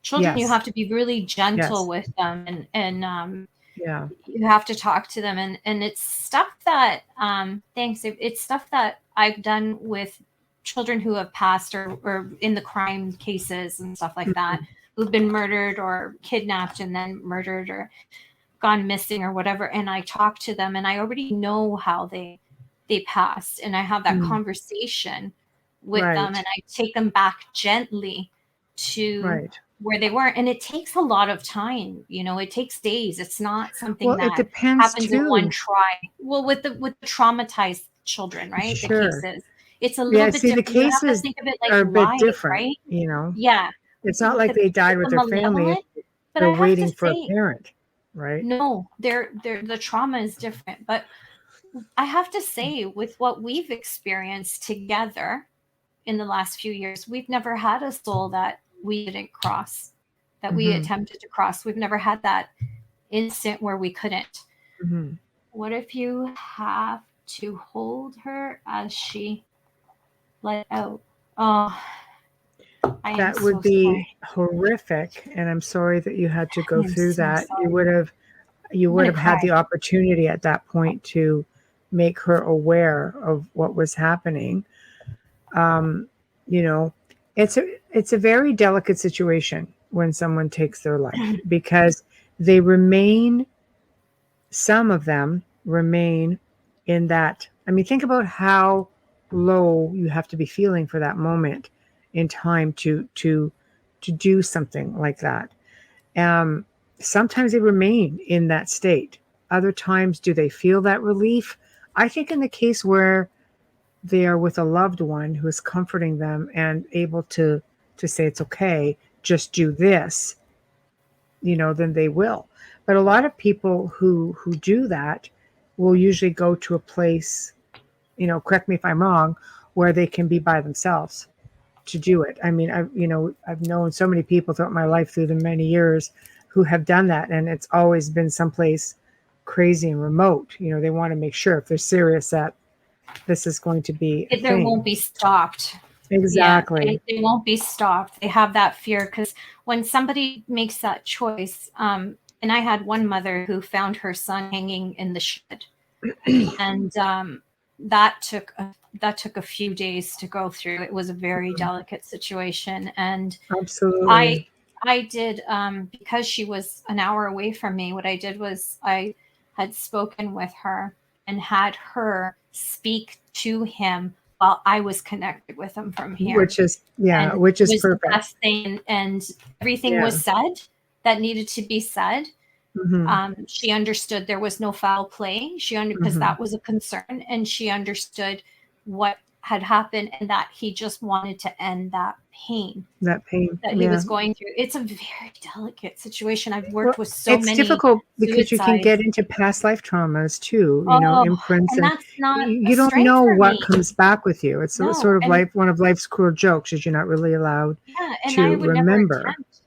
Children, you Yes. have to be really gentle Yes. with them, and Yeah. you have to talk to them, and it's stuff that it's stuff that I've done with children who have passed or in the crime cases and stuff like that, who've been murdered or kidnapped and then murdered or gone missing or whatever. And I talk to them, and I already know how they passed, and I have that conversation with them, and I take them back gently to where they were. And it takes a lot of time. It takes days. It's not something Well, it that depends happens in one too. try. Well, with the traumatized children, right? The Sure. cases, it's a little bit See, the different. You have to cases think of it like are a bit live, different, right? you know. Yeah. It's not like they died with the their family and malevolent, but they're I have to waiting for a say, parent, right? no, the trauma is different. But I have to say, with what we've experienced together in the last few years, we've never had a soul that we didn't cross, that we attempted to cross. We've never had that instant where we couldn't. What if you have to hold her as she let out? Oh, That would be horrific, and I'm sorry that you had to go through that. You would have had the opportunity at that point to make her aware of what was happening. It's a very delicate situation when someone takes their life, because some of them remain in that. I mean, think about how low you have to be feeling for that moment in time to do something like that. Sometimes they remain in that state. Other times, do they feel that relief? I think in the case where they are with a loved one who is comforting them and able to say it's okay, just do this, then they will. But a lot of people who do that will usually go to a place, correct me if I'm wrong, where they can be by themselves to do it. I mean, I've known so many people throughout my life through the many years who have done that, and it's always been someplace crazy and remote. They want to make sure, if they're serious, that this is going to be a there thing. won't be stopped. Exactly. Yeah, they won't be stopped. They have that fear, because when somebody makes that choice, and I had one mother who found her son hanging in the shed, and that took a few days to go through. It was a very delicate situation, and Absolutely. I did, because she was an hour away from me, what I did was I had spoken with her and had her speak to him while I was connected with him from here. Which is And which it is was the perfect. best thing, and everything Yeah. was said that needed to be said. She understood there was no foul play. Because that was a concern, and she understood what had happened and that he just wanted to end that pain That pain. that he was going through. It's a very delicate situation. I've worked with so it's many difficult because you can suicides. get into past life traumas too, imprints, and and that's not a you don't strength know for what me. comes back with you. It's No, sort of and like one of life's cruel jokes is you're not really allowed and to I would remember. never attempt.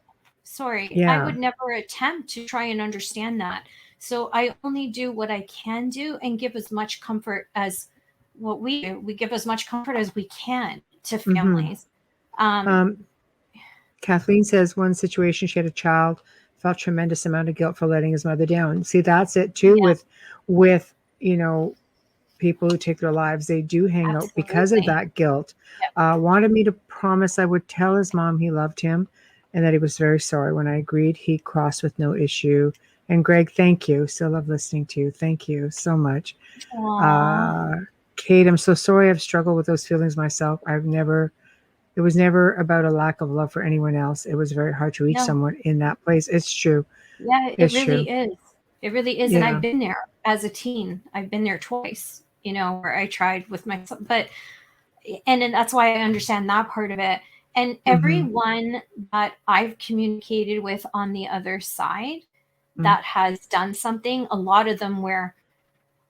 I Yeah. would never attempt to try and understand that. So I only do what I can do and give as much comfort as what we do. We give as much comfort as we can to families. Kathleen says one situation she had a child, felt tremendous amount of guilt for letting his mother down. See, that's it too with people who take their lives. They do hang out because of that guilt. Wanted me to promise I would tell his mom he loved him and that he was very sorry. When I agreed, he crossed with no issue. And Greg, thank you. Still love listening to you. Thank you so much. Kate, I'm so sorry. I've struggled with those feelings myself. It was never about a lack of love for anyone else. It was very hard to reach someone in that place. It's true. Yeah, it really is. It really is. Yeah. And I've been there as a teen. I've been there twice, where I tried with myself. And that's why I understand that part of it. And everyone that I've communicated with on the other side that has done something, a lot of them where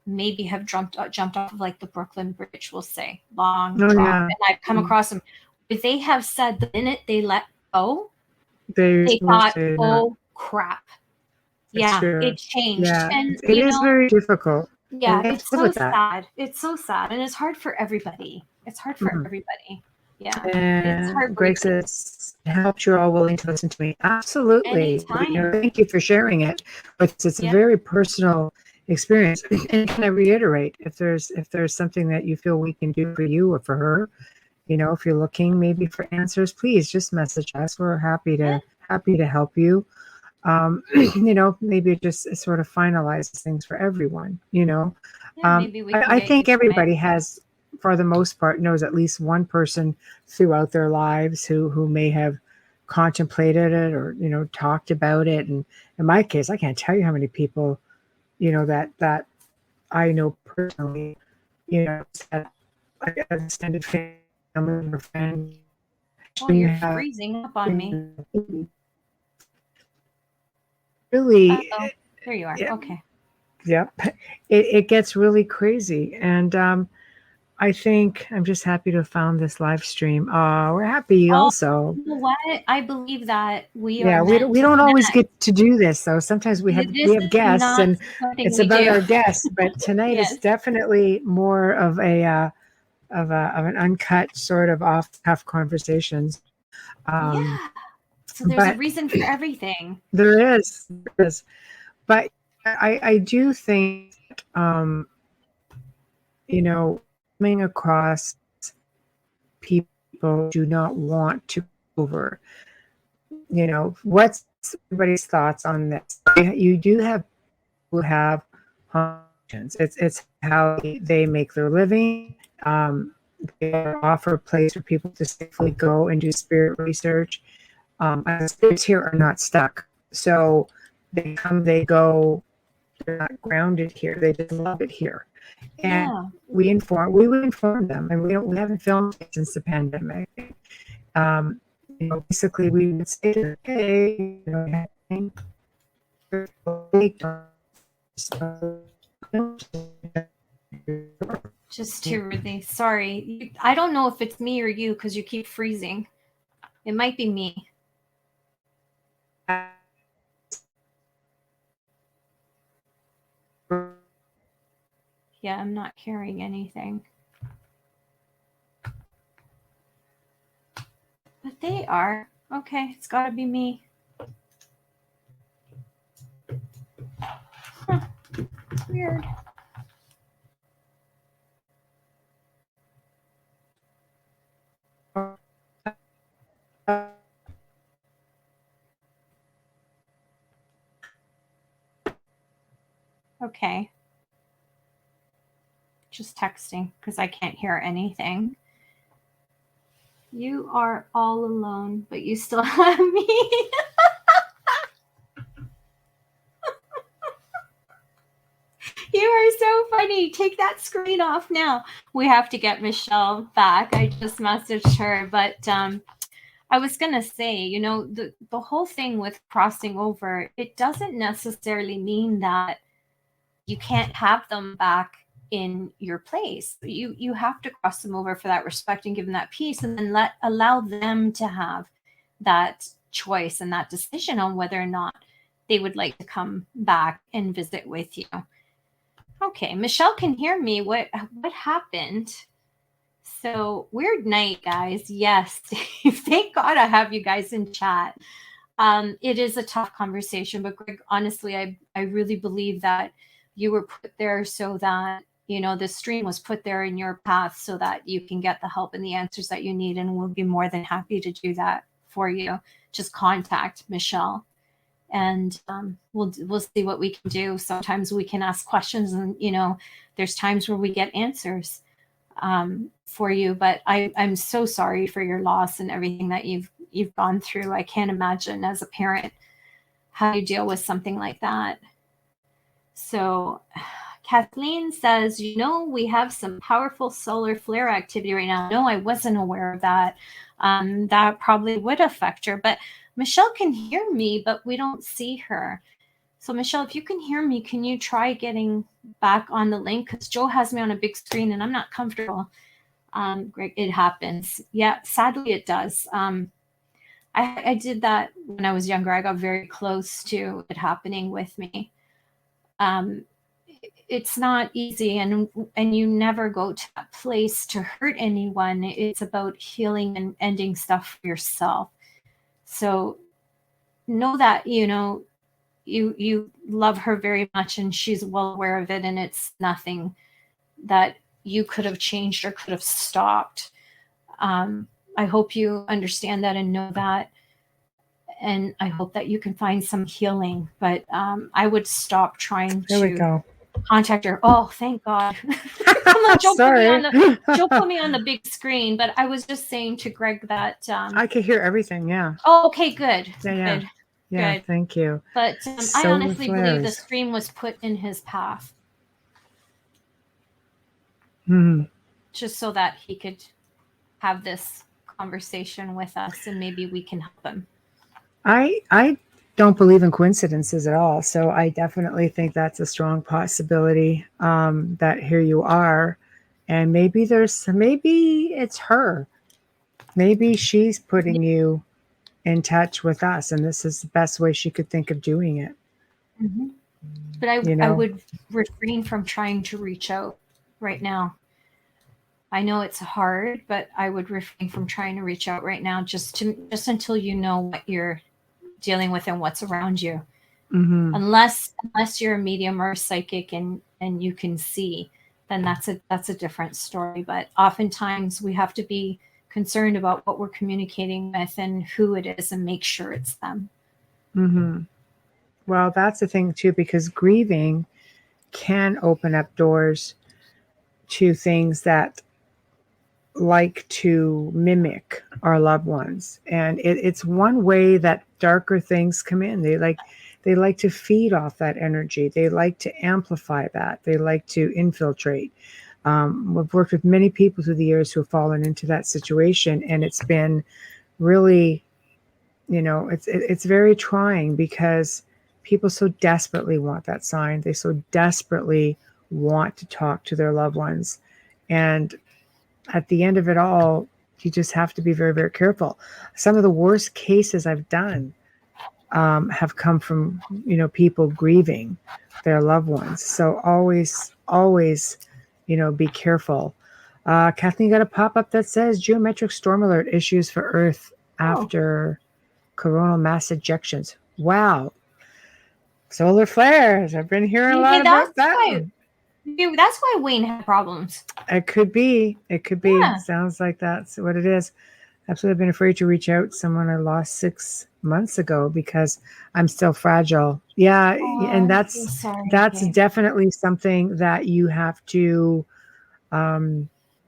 maybe have jumped off of like the Brooklyn Bridge, we'll say, long drop. Yeah. And I've come across them. They have said the minute they let go, they thought, oh crap. Yeah, true. it changed. Yeah. And it is very difficult. Yeah, it's so sad. It's so sad. And it's hard for everybody. It's hard for everybody. Yeah. It's hard. Greg says, helped you're all willing to listen to me. Absolutely. Thank you for sharing it. But it's a very personal experience. And can I reiterate, if there's something that you feel we can do for you or for her, if you're looking maybe for answers, please just message us. We're happy to help you. Maybe it just sort of finalizes things for everyone. Maybe we can I think everybody has, for the most part, knows at least one person throughout their lives who may have contemplated it or talked about it. And in my case, I can't tell you how many people that I know personally, that like an extended family or friend. Oh, you're freezing up on me. Really. Uh-oh. There you are. Okay. Yep. It gets really crazy. And I think I'm just happy to have found this live stream. We're happy also. You know what? I believe that we are. Yeah, we don't always get to do this though. Sometimes we have guests and it's about our guests, but tonight is definitely more of an uncut sort of off-cuff conversations. So there's a reason for everything. There is. But I do think coming across people do not want to over. What's everybody's thoughts on this? You do have people who have functions. It's how they make their living. They offer a place for people to safely go and do spirit research. Spirits here are not stuck, so they come, they go. They're not grounded here. They just love it here. And we would inform them, and we haven't filmed it since the pandemic. Basically we would say to them, hey, just to really sorry. I don't know if it's me or you because you keep freezing. It might be me. Yeah, I'm not hearing anything. But they are. Okay, it's got to be me. Huh. Weird. Okay. Just texting because I can't hear anything. You are all alone, but you still have me. You are so funny. Take that screen off now. We have to get Michelle back. I just messaged her, but I was going to say, the whole thing with crossing over, it doesn't necessarily mean that you can't have them back in your place. You have to cross them over for that respect and give them that peace, and then allow them to have that choice and that decision on whether or not they would like to come back and visit with you. Okay, Michelle can hear me. What happened? So weird night, guys. Yes, thank God I have you guys in chat. It is a tough conversation, but Greg, honestly, I really believe that you were put there so that, the stream was put there in your path so that you can get the help and the answers that you need. And we'll be more than happy to do that for you. Just contact Michelle and we'll see what we can do. Sometimes we can ask questions and, there's times where we get answers for you, but I'm so sorry for your loss and everything that you've gone through. I can't imagine as a parent how you deal with something like that. So Kathleen says, we have some powerful solar flare activity right now. No, I wasn't aware of that. That probably would affect her, but Michelle can hear me, but we don't see her. So Michelle, if you can hear me, can you try getting back on the link? Because Joe has me on a big screen and I'm not comfortable. Greg, it happens. Yeah, sadly it does. I did that when I was younger. I got very close to it happening with me. It's not easy, and you never go to that place to hurt anyone. It's about healing and ending stuff for yourself. So know that, you love her very much and she's well aware of it, and it's nothing that you could have changed or could have stopped. I hope you understand that and know that. And I hope that you can find some healing, but I would stop trying to contact her. Oh, thank God. Joe put me on the big screen, but I was just saying to Greg that I could hear everything. Yeah. Oh, okay, good. Yeah. Good. Yeah. Good. Thank you. But I honestly believe the stream was put in his path. Just so that he could have this conversation with us and maybe we can help him. I don't believe in coincidences at all. So I definitely think that's a strong possibility that here you are. And maybe it's her. Maybe she's putting you in touch with us. And this is the best way she could think of doing it. Mm-hmm. But I would refrain from trying to reach out right now. I know it's hard, but I would refrain from trying to reach out right now just until you know what you're dealing with and what's around you. Mm-hmm. Unless you're a medium or a psychic and you can see, then that's a different story. But oftentimes we have to be concerned about what we're communicating with and who it is and make sure it's them. Mm-hmm. Well, that's the thing too, because grieving can open up doors to things that like to mimic our loved ones. And it's one way that darker things come in. They like to feed off that energy. They like to amplify that. They like to infiltrate. We've worked with many people through the years who have fallen into that situation, and it's been really, it's very trying because people so desperately want that sign. They so desperately want to talk to their loved ones. And at the end of it all, you just have to be very, very careful. Some of the worst cases I've done have come from, people grieving their loved ones. So always, be careful. Kathleen got a pop-up that says geometric storm alert issues for Earth after coronal mass ejections. Wow. Solar flares. I've been hearing a lot about that. That's why Wayne had problems. It could be. Yeah. Sounds like that's what it is. Absolutely. I've been afraid to reach out to someone I lost 6 months ago because I'm still fragile. Yeah, Oh, and I'm so sorry. that's definitely something that you have to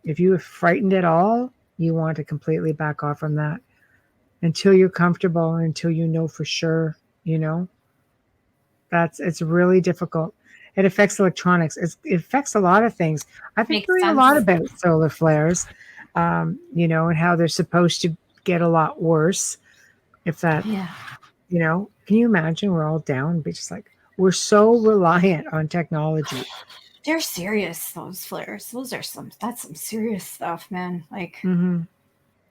if you are frightened at all, you want to completely back off from that until you're comfortable, until you know for sure, it's really difficult. It affects electronics. It affects a lot of things. I've been Makes hearing a sense. lot about solar flares, and how they're supposed to get a lot worse. If that, Yeah. can you imagine? We're all down, but just like we're so reliant on technology. They're serious, those flares. That's some serious stuff, man. Like, Hmm.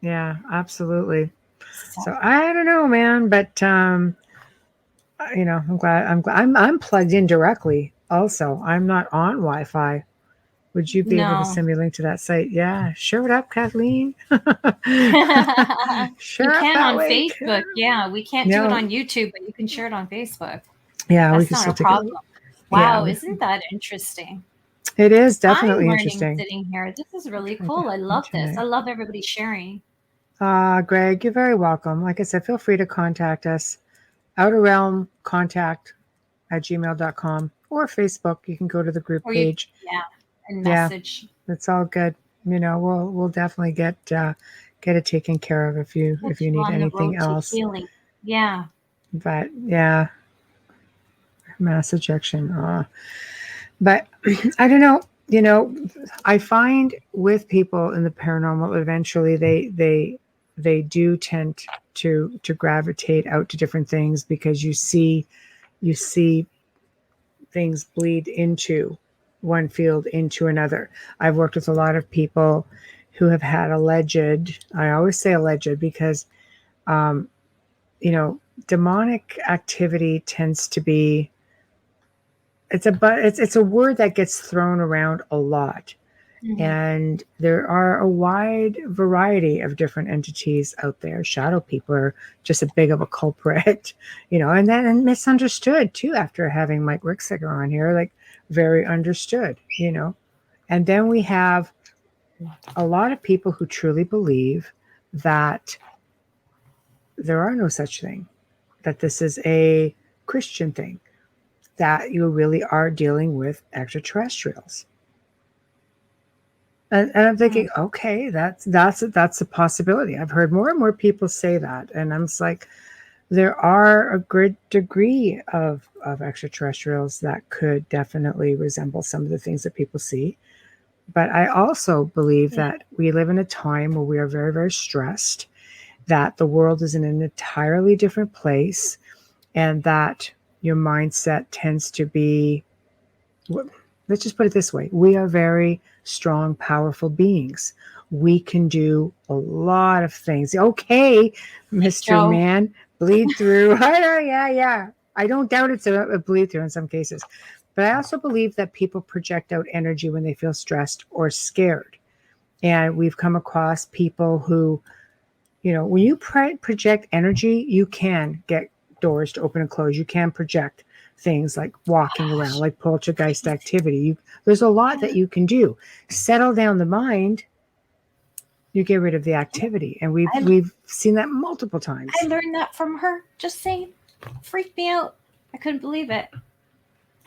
Yeah, absolutely. so, So I don't know, man, but I'm glad I'm plugged in directly. Also, I'm not on Wi-Fi. Would you be able to no. send me a link to that site? Yeah, share it up, Kathleen. You Share up can that on link. Facebook. Yeah, we can't do it No, on YouTube, but you can share it on Facebook. yeah, we That's can not still a take it. problem. Yeah, Wow, isn't that interesting? it is I'm definitely learning interesting. sitting here. This is really Try cool. to I love this. internet. I love everybody sharing. Greg, you're very welcome. Like I said, feel free to contact us. Outer Realm contact at gmail.com or Facebook. You can go to the group Or you, page. yeah, and Yeah, message. it's all good. We'll definitely get it taken care of if you Put you need on the anything road to else. healing. Yeah. But yeah, mass ejection. But I don't know. I find with people in the paranormal, eventually they do tend to gravitate out to different things because you see things bleed into one field into another. I've worked with a lot of people who have had alleged. I always say alleged because um, demonic activity tends to be it's a word that gets thrown around a lot. Mhm. And there are a wide variety of different entities out there. Shadow people are just as big of a culprit, and misunderstood too after having Mike Rixiger on here, like very understood. And then we have a lot of people who truly believe that there are no such thing, that this is a Christian thing, that you really are dealing with extraterrestrials. And I'm thinking, okay, that's a possibility. I've heard more and more people say that, and I'm just like, there are a great degree of extraterrestrials that could definitely resemble some of the things that people see. But I also believe that we live in a time where we are very, very stressed, that the world is in an entirely different place, and that your mindset tends to be, let's just put it this way, we are very strong, powerful beings. We can do a lot of things. Okay, Mr. Joe. Man, bleed through. I know, yeah. I don't doubt it's a bleed through in some cases. But I also believe that people project out energy when they feel stressed or scared. And we've come across people who, when you project energy, you can get doors to open and close. You can project things like walking around, like poltergeist activity. There's a lot that you can do. Settle down the mind, you get rid of the activity, and we've seen that multiple times. I learned that from her. Just saying, freaked me out. I couldn't believe it.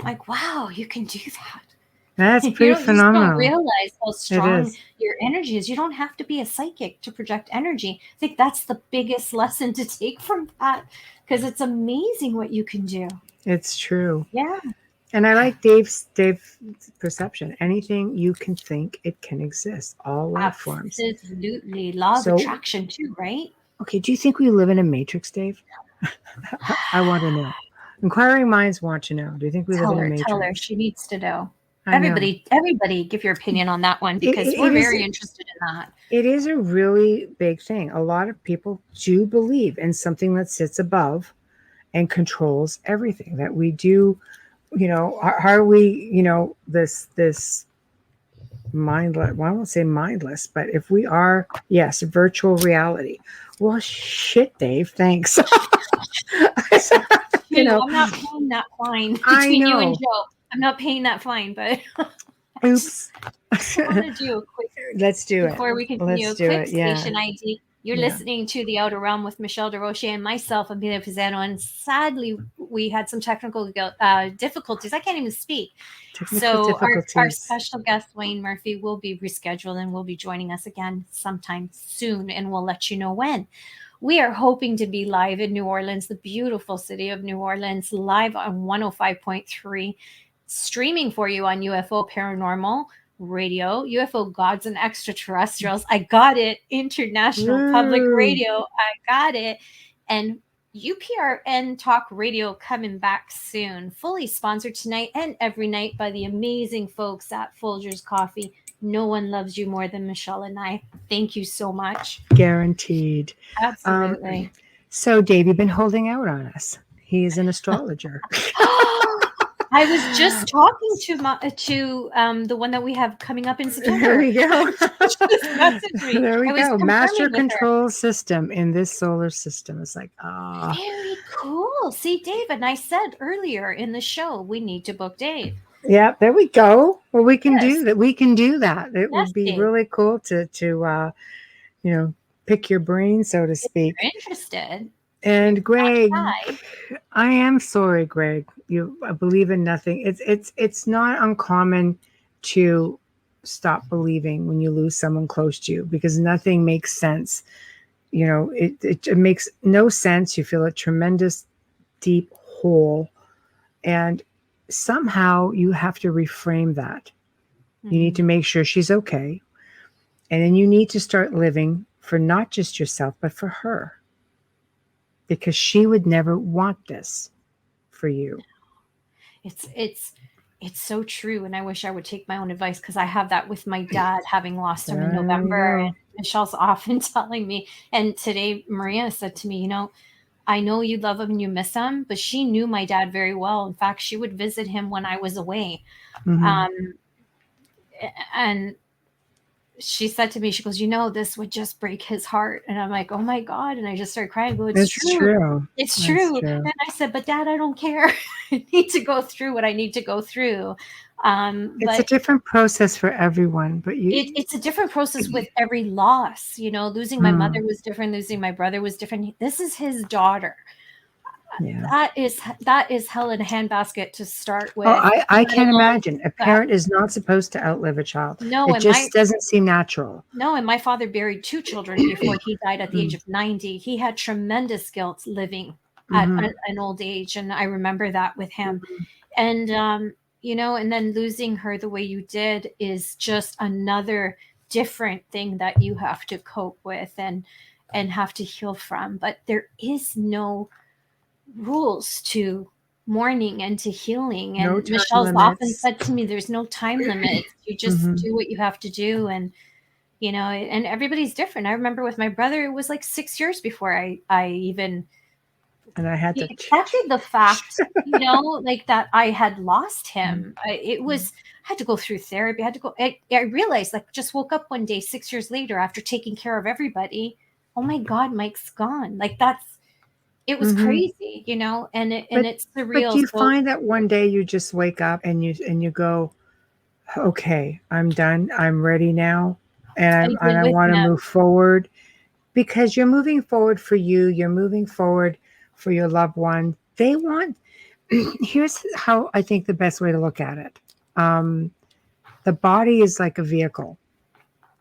Like, wow, you can do that. That's pretty phenomenal. You just don't realize how strong your energy is. You don't have to be a psychic to project energy. I think that's the biggest lesson to take from that, because it's amazing what you can do. It's true. Yeah. And I like Dave's perception. Anything you can think, it can exist. All life forms. Absolutely. Law of attraction too, right? Okay, do you think we live in a matrix, Dave? I want to know. Inquiring minds want to know. Do you think we live in a matrix? Tell her. She needs to know. I Everybody give your opinion on that one, because we're very interested in that. It is a really big thing. A lot of people do believe in something that sits above and controls everything, that we do, are we, this mindless, well, I won't say mindless, but if we are, yes, virtual reality. Well, shit, Dave, thanks. I'm not paying that fine between you and Joe. I'm not paying that fine, but oops. I want to do a quick. Let's do it before we continue. Let's do quick it. Yeah. station ID. You're Yeah. listening to The Outer Realm with Michelle Desrochers and myself, Amelia Pisano. And sadly, we had some technical difficulties. I can't even speak. Technical So our difficulties. special guest, Wayne Murphy, will be rescheduled and will be joining us again sometime soon. And we'll let you know when. We are hoping to be live in New Orleans, the beautiful city of New Orleans, live on 105.3, streaming for you on UFO Paranormal Radio, UFO Gods and Extraterrestrials. I got it. International Public Woo. Radio. I got it. And UPRN Talk Radio coming back soon. Fully sponsored tonight and every night by the amazing folks at Folgers Coffee. No one loves you more than Michelle and I. Thank you so much. Guaranteed. Absolutely. So Dave, you've been holding out on us. He is an astrologer. I was just talking to the one that we have coming up in September. There we go. Just messaged me. There we I was go. Master confirming with her. control system in this solar system. It's like, Very cool. See, Dave, and I said earlier in the show, we need to book Dave. yeah, there we go. Well, we can Yes. do that. We can do that. It Yes, would be Dave. really cool to pick your brain, so to speak. If you're interested. And Greg, Hi. I am sorry, Greg. I believe in nothing. It's not uncommon to stop believing when you lose someone close to you, because nothing makes sense. It makes no sense. You feel a tremendous deep hole, and somehow you have to reframe that. You need to make sure she's okay, and then you need to start living for not just yourself but for her, because she would never want this for you. It's so true, and I wish I would take my own advice, because I have that with my dad, having lost him in November. And Michelle's often telling me, and today Maria said to me, I know you love him and you miss him, but she knew my dad very well. In fact, she would visit him when I was away. Mhm. And she said to me, she goes, this would just break his heart. And I'm like, oh my God. And I just started crying. I go, it's true. It's That's true. true. And I said, but Dad, I don't care. I need to go through what I need to go through. It's a different process for everyone, but it's a different process with every loss. Losing my mother was different. Losing my brother was different. This is his daughter. Yeah. That is hell in a handbasket to start with. Oh, I can't imagine. A parent is not supposed to outlive a child. No, it just doesn't seem natural. No, and my father buried 2 children before he died at the age of 90. He had tremendous guilt living at an old age, and I remember that with him. And and then losing her the way you did is just another different thing that you have to cope with and have to heal from. But there is no rules to mourning and to healing. And Michelle's often said to me, there's no time limit. You just do what you have to do. And, and everybody's different. I remember with my brother, it was like 6 years before I even... And I had to accepted the fact, like that I had lost him. I had to go through therapy. I realized, like, just woke up one day 6 years later after taking care of everybody. Oh my God, Mike's gone. Like it was crazy, and it's surreal. But do you find that one day you just wake up and you go, okay, I'm done. I'm ready now. And I want to move forward, because you're moving forward for you. You're moving forward for your loved one. Here's how I think the best way to look at it. The body is like a vehicle.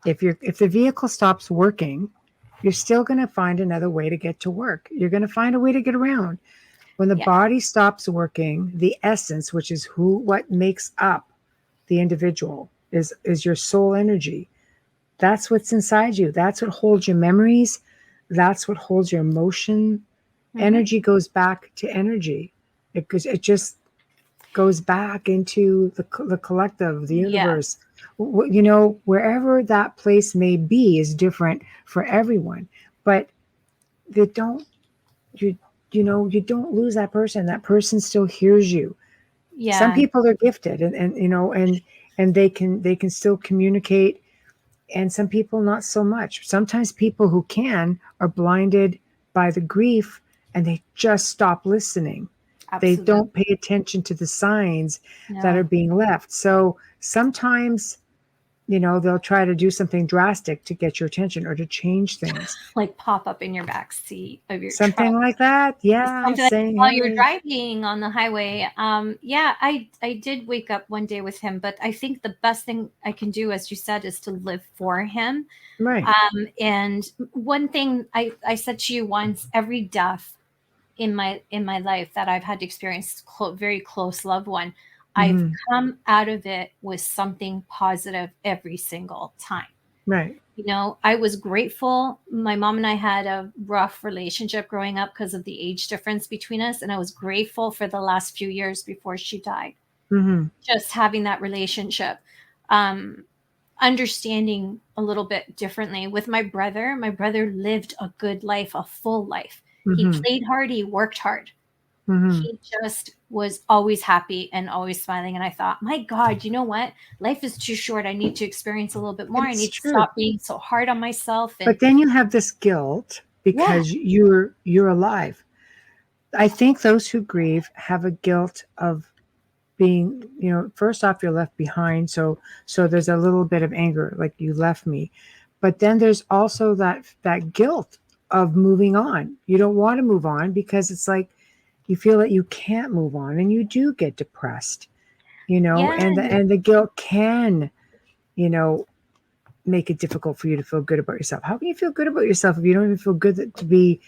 If the vehicle stops working, you're still going to find another way to get to work. You're going to find a way to get around. When the body stops working, the essence, which is what makes up the individual, is your soul energy. That's what's inside you. That's what holds your memories. That's what holds your emotion. Energy goes back to energy. It just goes back into the collective, the universe. Wherever that place may be is different for everyone. But you don't lose that person. That person still hears you. Yeah. Some people are gifted and they can still communicate, and some people not so much. Sometimes people who are blinded by the grief, and they just stop listening. Absolutely. They don't pay attention to the signs that are being left. So sometimes they'll try to do something drastic to get your attention or to change things. Like pop up in your back seat of your Something truck. like that. Yeah. Something like Saying, while you're hey. driving on the highway. Yeah, I did wake up one day with him, but I think the best thing I can do, as you said, is to live for him. Right. And one thing I said to you once, every death in my life that I've had to experience, very close loved one, I've come out of it with something positive every single time. Right. I was grateful. My mom and I had a rough relationship growing up because of the age difference between us. And I was grateful for the last few years before she died. Just having that relationship, understanding a little bit differently with my brother. My brother lived a good life, a full life. He played hard. He worked hard. He just was always happy and always smiling. And I thought, my God, you know what? Life is too short. I need to experience a little bit more. I need to stop being so hard on myself. And but then you have this guilt because you're alive. I think those who grieve have a guilt of being, first off, you're left behind. So there's a little bit of anger, like you left me. But then there's also that guilt of moving on. You don't want to move on because it's like, you feel that you can't move on and you do get depressed, and the guilt can, make it difficult for you to feel good about yourself. How can you feel good about yourself if you don't even feel good to be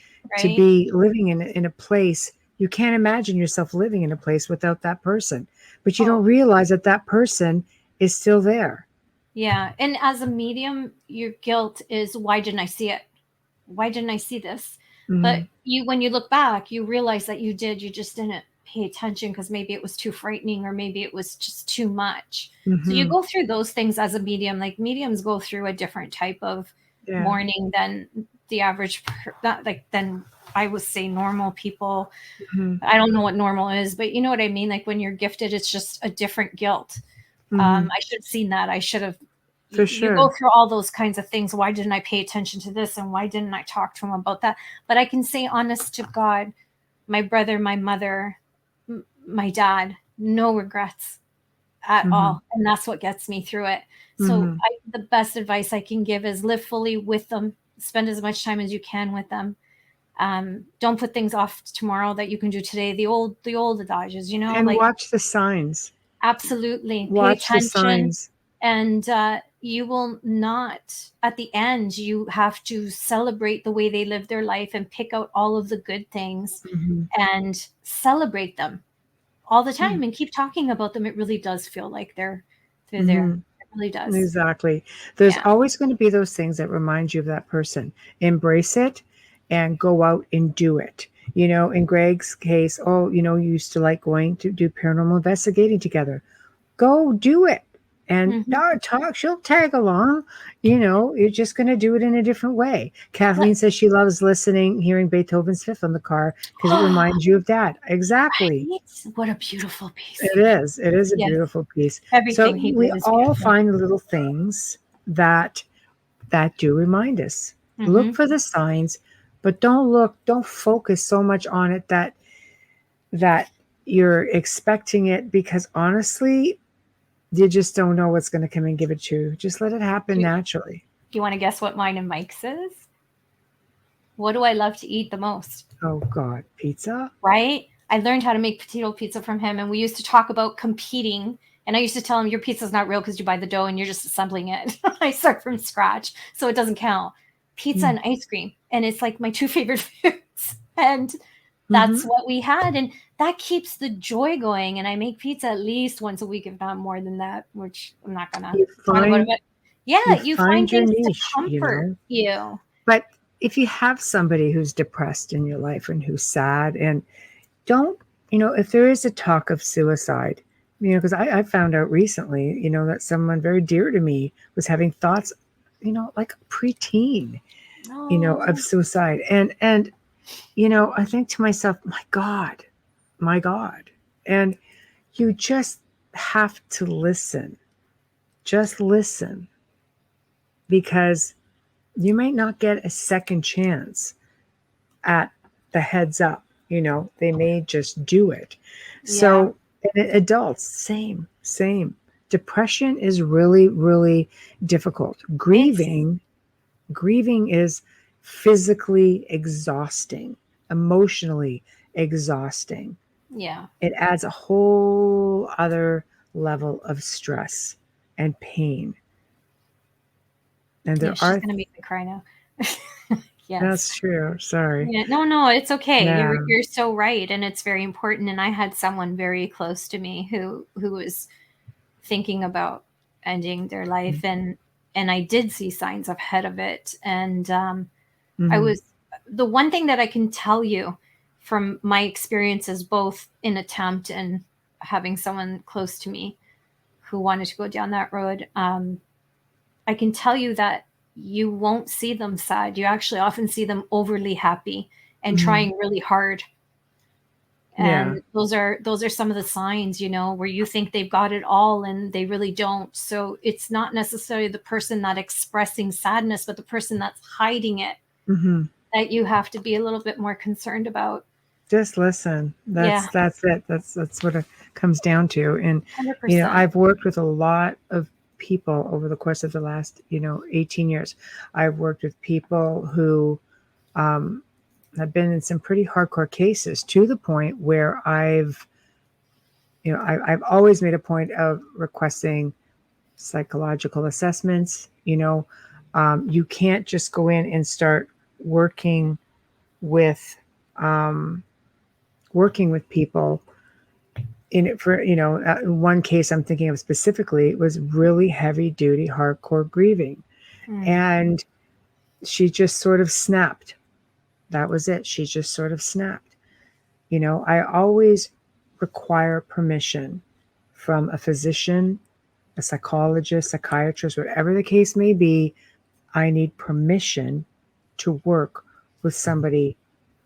living in a place? You can't imagine yourself living in a place without that person, but you don't realize that person is still there. Yeah. And as a medium, your guilt is, why didn't I see it? Why didn't I see this? But when you look back, you realize that you just didn't pay attention because maybe it was too frightening or maybe it was just too much. So you go through those things as a medium. Like mediums go through a different type of mourning than the average, than I would say normal people. I don't know what normal is, but you know what I mean? Like when you're gifted, it's just a different guilt. I should have seen that. I should have. For sure. You go through all those kinds of things. Why didn't I pay attention to this? And why didn't I talk to him about that? But I can say, honest to God, my brother, my mother, my dad, no regrets at all. And that's what gets me through it. So the best advice I can give is live fully with them. Spend as much time as you can with them. Don't put things off tomorrow that you can do today. The old adages, and watch the signs. Absolutely. Watch Pay attention. The signs. And you will not, at the end, you have to celebrate the way they live their life and pick out all of the good things and celebrate them all the time and keep talking about them. It really does feel like they're there. It really does. Exactly. There's always going to be those things that remind you of that person. Embrace it and go out and do it. In Greg's case, you used to like going to do paranormal investigating together. Go do it. And she'll tag along, you're just going to do it in a different way. Kathleen says she loves hearing Beethoven's Fifth on the car because it reminds you of that. Exactly. Right? What a beautiful piece. It is. It is a beautiful piece. Everything so we all beautiful. find little things that do remind us. Look for the signs, but don't focus so much on it that you're expecting it, because honestly, you just don't know what's going to come and give it to you. Just let it happen naturally. Do you want to guess what mine and Mike's is? What do I love to eat the most? Oh, God. Pizza? Right? I learned how to make potato pizza from him, and we used to talk about competing. And I used to tell him, your pizza's not real because you buy the dough and you're just assembling it. I start from scratch, so it doesn't count. Pizza and ice cream. And it's like my two favorite foods. And that's what we had. And that keeps the joy going. And I make pizza at least once a week, if not more than that, which I'm not going to talk about it. You find things niche, to comfort you. But if you have somebody who's depressed in your life and who's sad, and don't, if there is a talk of suicide, because I found out recently, that someone very dear to me was having thoughts, like a preteen, of suicide. And I think to myself, my God. And you just have to listen. Just listen. Because you might not get a second chance at the heads up. They may just do it. So adults, same. depression is really, really difficult. Grieving is physically exhausting, emotionally exhausting. Yeah. It adds a whole other level of stress and pain. And Yeah, there she's are, gonna make me cry now. Yes. that's true. Sorry. Yeah, no, it's okay. Yeah. You're so right, and it's very important. And I had someone very close to me who was thinking about ending their life, and I did see signs ahead of it. And I Mhm. was the one thing that I can tell you from my experiences, both in attempt and having someone close to me who wanted to go down that road. I can tell you that you won't see them sad. You actually often see them overly happy and Mhm. trying really hard. Yeah. And those are some of the signs, where you think they've got it all and they really don't. So it's not necessarily the person that expressing sadness, but the person that's hiding it Mhm. that you have to be a little bit more concerned about. Just listen. Yeah, That's it. That's what it comes down to. And 100%. I've worked with a lot of people over the course of the last 18 years. I've worked with people who um, have been in some pretty hardcore cases, to the point where I've always made a point of requesting psychological assessments. You can't just go in and start working with um, people in it for one case I'm thinking of specifically was really heavy duty hardcore grieving, Mm. and she just sort of snapped. That was it. She just sort of snapped. I always require permission from a physician, a psychologist, psychiatrist, whatever the case may be. I need permission to work with somebody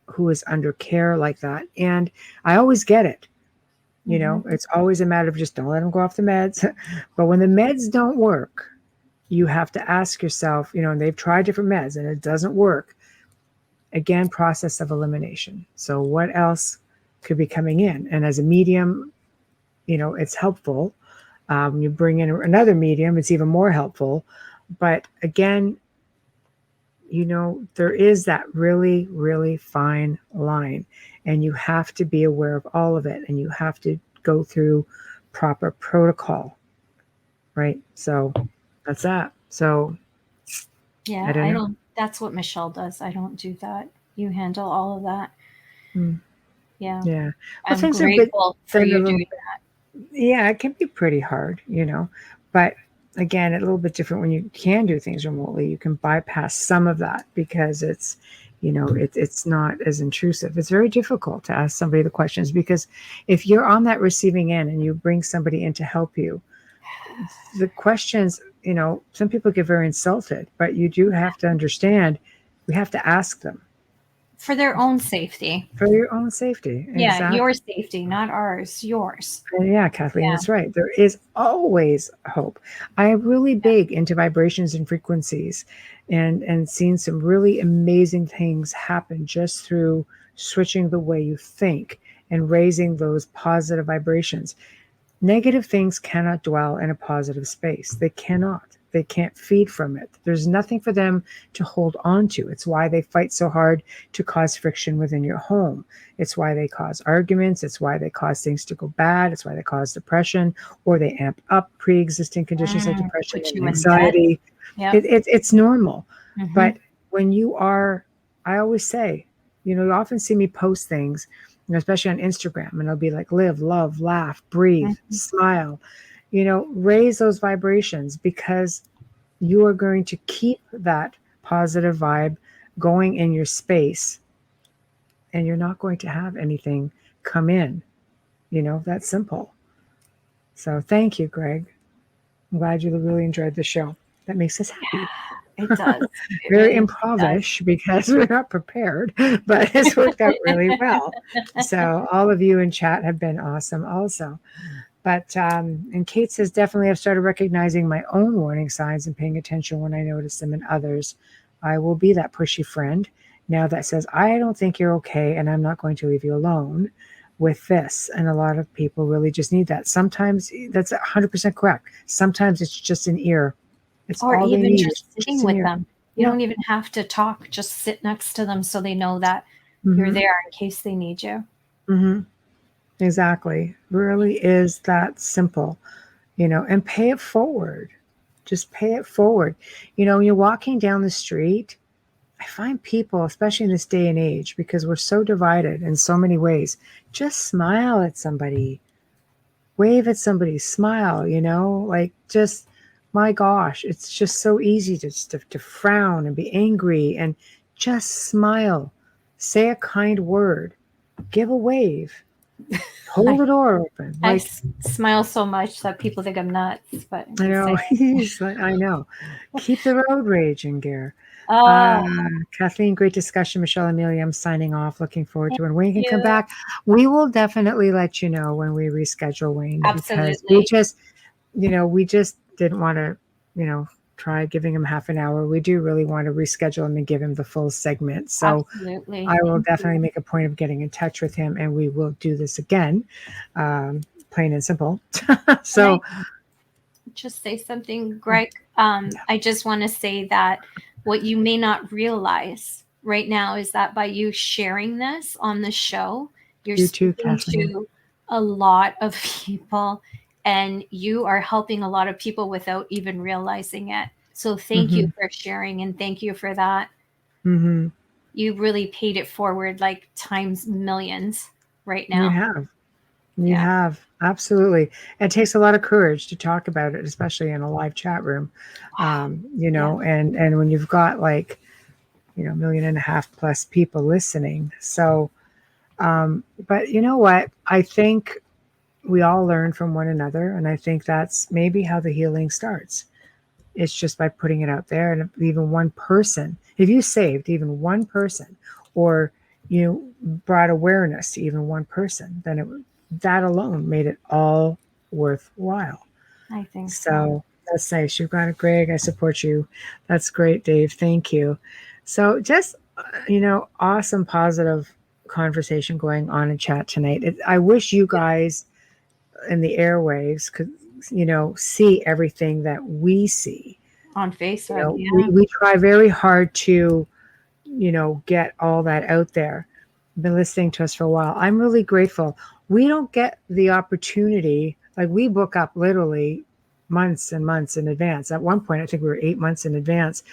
who is under care like that, and I always get it. It's always a matter of just don't let them go off the meds. But when the meds don't work, you have to ask yourself, and they've tried different meds and it doesn't work. Again, process of elimination. So what else could be coming in? And as a medium, it's helpful. You bring in another medium, it's even more helpful. But again, there is that really, really fine line, and you have to be aware of all of it, and you have to go through proper protocol, right? So that's that. So Yeah, I don't I know. don't. That's what Michelle does. I don't do that. You handle all of that. Mm, Yeah, yeah. Well, I'm things are a bit grateful for been a you little, doing that. yeah, it can be pretty hard, but again, a little bit different when you can do things remotely. You can bypass some of that because it's not as intrusive. It's very difficult to ask somebody the questions, because if you're on that receiving end and you bring somebody in to help you, the questions, some people get very insulted, but you do have to understand, we have to ask them For their own safety. for your own safety. Yeah, Exactly. your safety, not ours. Yours. And yeah, Kathleen, Yeah. that's right. There is always hope. I am really big into vibrations and frequencies, and seen some really amazing things happen just through switching the way you think and raising those positive vibrations. Negative things cannot dwell in a positive space. They cannot. They can't feed from it. There's nothing for them to hold on to. It's why they fight so hard to cause friction within your home. It's why they cause arguments. It's why they cause things to go bad. It's why they cause depression, or they amp up pre-existing conditions like depression Put and you in anxiety. Yep. It's normal. Mhm. But when you are, I always say, you often see me post things, especially on Instagram, and it'll be like, live, love, laugh, breathe, smile, raise those vibrations, because you are going to keep that positive vibe going in your space, and you're not going to have anything come in. That's simple. So thank you, Greg. I'm glad you really enjoyed the show. That makes us happy. It does. It Very really improvish because we're not prepared, but it's worked out really well. So all of you in chat have been awesome also. But and Kate says, definitely I've started recognizing my own warning signs and paying attention when I notice them in others. I will be that pushy friend now that says, I don't think you're okay and I'm not going to leave you alone. with this. And a lot of people really just need that. Sometimes that's 100% correct. Sometimes it's just an ear. It's Or all they even need. just It's sitting just an with ear. them. You Yeah. don't even have to talk. Just sit next to them so they know that Mm-hmm. you're there in case they need you. Mm-hmm. Exactly. Really is that simple, and pay it forward. Just pay it forward. When you're walking down the street, I find people, especially in this day and age, because we're so divided in so many ways, just smile at somebody, wave at somebody, smile, like just, my gosh, it's just so easy to frown and be angry, and just smile, say a kind word, give a wave, hold the door open. I Like, smile so much that people think I'm nuts. But I know, just I know. Keep the road raging, Gare. oh, Kathleen, great discussion. Michelle, Amelia, I'm signing off. Looking forward to when Wayne can you. come back. We will definitely let you know when we reschedule Wayne, because Absolutely. we just didn't want to, try giving him half an hour. We do really want to reschedule him and give him the full segment. So Absolutely. I will definitely make a point of getting in touch with him, and we will do this again, plain and simple. So. Just say something, Greg. I just want to say that what you may not realize right now is that by you sharing this on the show, you're You too, speaking Kathleen. to a lot of people, and you are helping a lot of people without even realizing it. So thank you for sharing, and thank you for that. Mm-hmm. You really paid it forward like times millions right now. You have, absolutely. It takes a lot of courage to talk about it, especially in a live chat room. And when you've got 1.5 million plus people listening. So, but you know what? I think we all learn from one another, and I think that's maybe how the healing starts. It's just by putting it out there, and even one person, if you saved even one person, or you brought awareness to even one person, then that alone made it all worthwhile. I think so. That's nice. You've got it, Greg. I support you. That's great, Dave. Thank you. So just, awesome, positive conversation going on in chat tonight. I wish you guys in the airwaves could, see everything that we see on Facebook. we try very hard to, get all that out there. Been listening to us for a while. I'm really grateful. We don't get the opportunity, like we book up literally months and months in advance. At one point, I think we were 8 months in advance.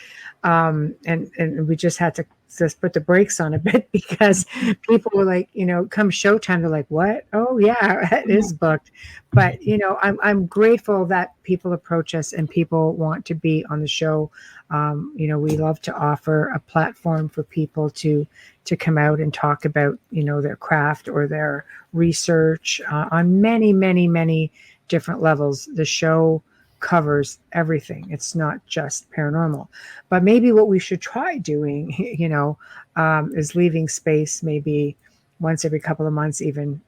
And we just had to just put the brakes on a bit, because people were like, come showtime, they're like, what? Oh yeah, it is booked. But I'm grateful that people approach us and people want to be on the show. We love to offer a platform for people to come out and talk about, their craft or their research on many, many, many different levels. The show covers everything. It's not just paranormal. But maybe what we should try doing, is leaving space maybe once every couple of months, even,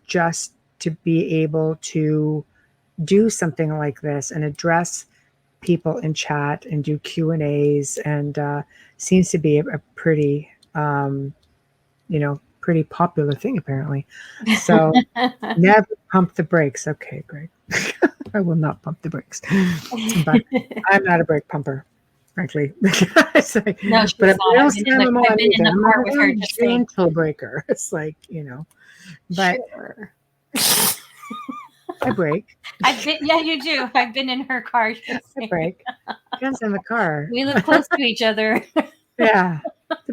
just to be able to do something like this and address people in chat and do Q&As, and seems to be a pretty, pretty popular thing apparently. So never pump the brakes. Okay, great. I will not pump the brakes, but I'm not a brake pumper, frankly. It's like, No, she's but if not. I don't I've been slam them on in either, the I'm car a with her very just saying, gentle breaker. It's like, but sure. I brake. Yeah, you do. I've been in her car. Just I saying. brake. Depends on the car. We live close to each other. Yeah,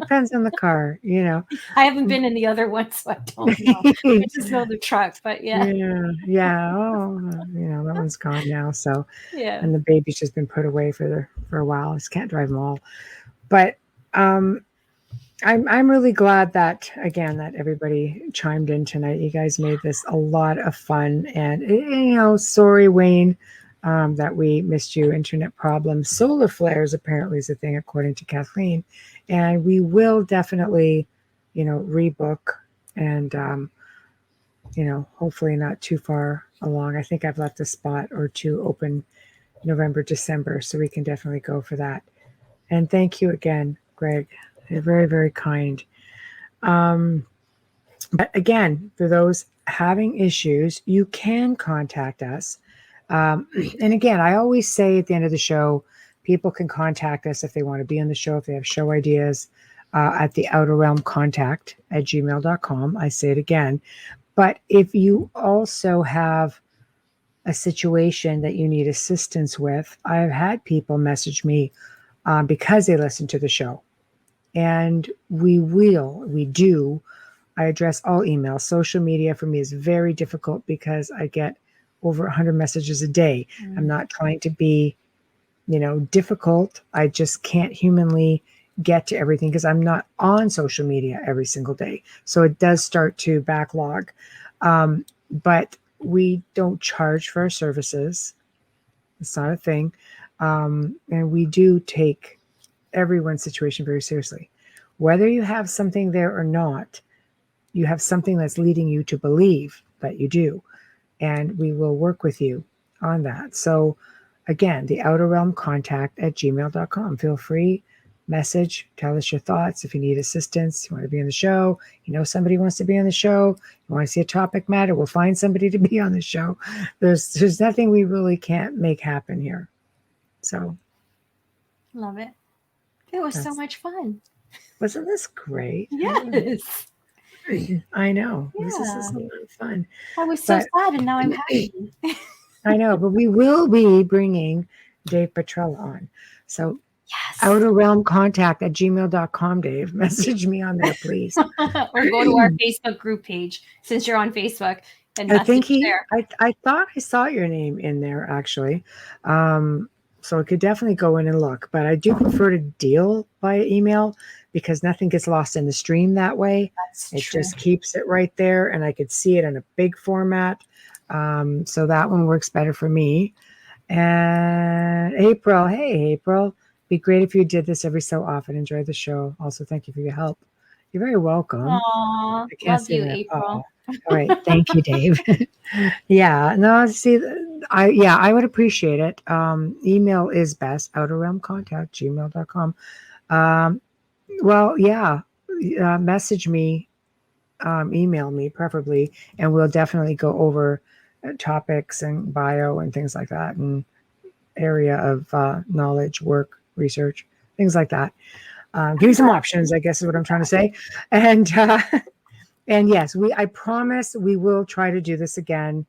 depends on the car, I haven't been in the other one, so I don't know. I just know the truck, but yeah. Oh, that one's gone now. So, Yeah. and the baby's just been put away for a while. Just can't drive them all. But I'm really glad that everybody chimed in tonight. You guys made this a lot of fun, and sorry, Wayne, that we missed you. Internet problems, solar flares apparently is a thing according to Kathleen, and we will definitely, rebook, and hopefully not too far along. I think I've left a spot or two open November, December, so we can definitely go for that. And thank you again, Greg. You're very, very kind. But again, for those having issues, you can contact us. And again, I always say at the end of the show, people can contact us if they want to be on the show, if they have show ideas, at the outer realm contact at gmail.com. I say it again. But if you also have a situation that you need assistance with, I've had people message me because they listen to the show. And we do. I address all emails. Social media for me is very difficult because I get over 100 messages a day. I'm not trying to be, difficult. I just can't humanly get to everything because I'm not on social media every single day. So it does start to backlog. But we don't charge for our services. It's not a thing. And we do take everyone's situation very seriously. Whether you have something there or not, you have something that's leading you to believe that you do. And we will work with you on that. So again, the outer realm contact at gmail.com. Feel free, message, tell us your thoughts. If you need assistance, you want to be on the show, somebody wants to be on the show, you want to see a topic matter, we'll find somebody to be on the show. There's nothing we really can't make happen here. So love it. It was so much fun. Wasn't this great? Yes. I know. Yeah. This is a lot of fun. I was so sad and now I'm happy. I know, but we will be bringing Dave Petrella on. So yes. outer realm contact at gmail.com, Dave. Message me on there, please. Or go to our Facebook group page since you're on Facebook. And I think there. I thought I saw your name in there actually. So I could definitely go in and look, but I do prefer to deal by email because nothing gets lost in the stream that way. That's it true. Just keeps it right there and I could see it in a big format. So that one works better for me. And April, hey, April, be great if you did this every so often. Enjoy the show. Also, thank you for your help. You're very welcome. Aww, love you, April. All right. Thank you, Dave. Yeah. No, see, I would appreciate it. Email is best, outerrealmcontact@gmail.com. Well, yeah, message me, email me preferably, and we'll definitely go over topics and bio and things like that, and area of knowledge, work, research, things like that. Give me some options, I guess is what I'm trying to say. And yes, I promise we will try to do this again,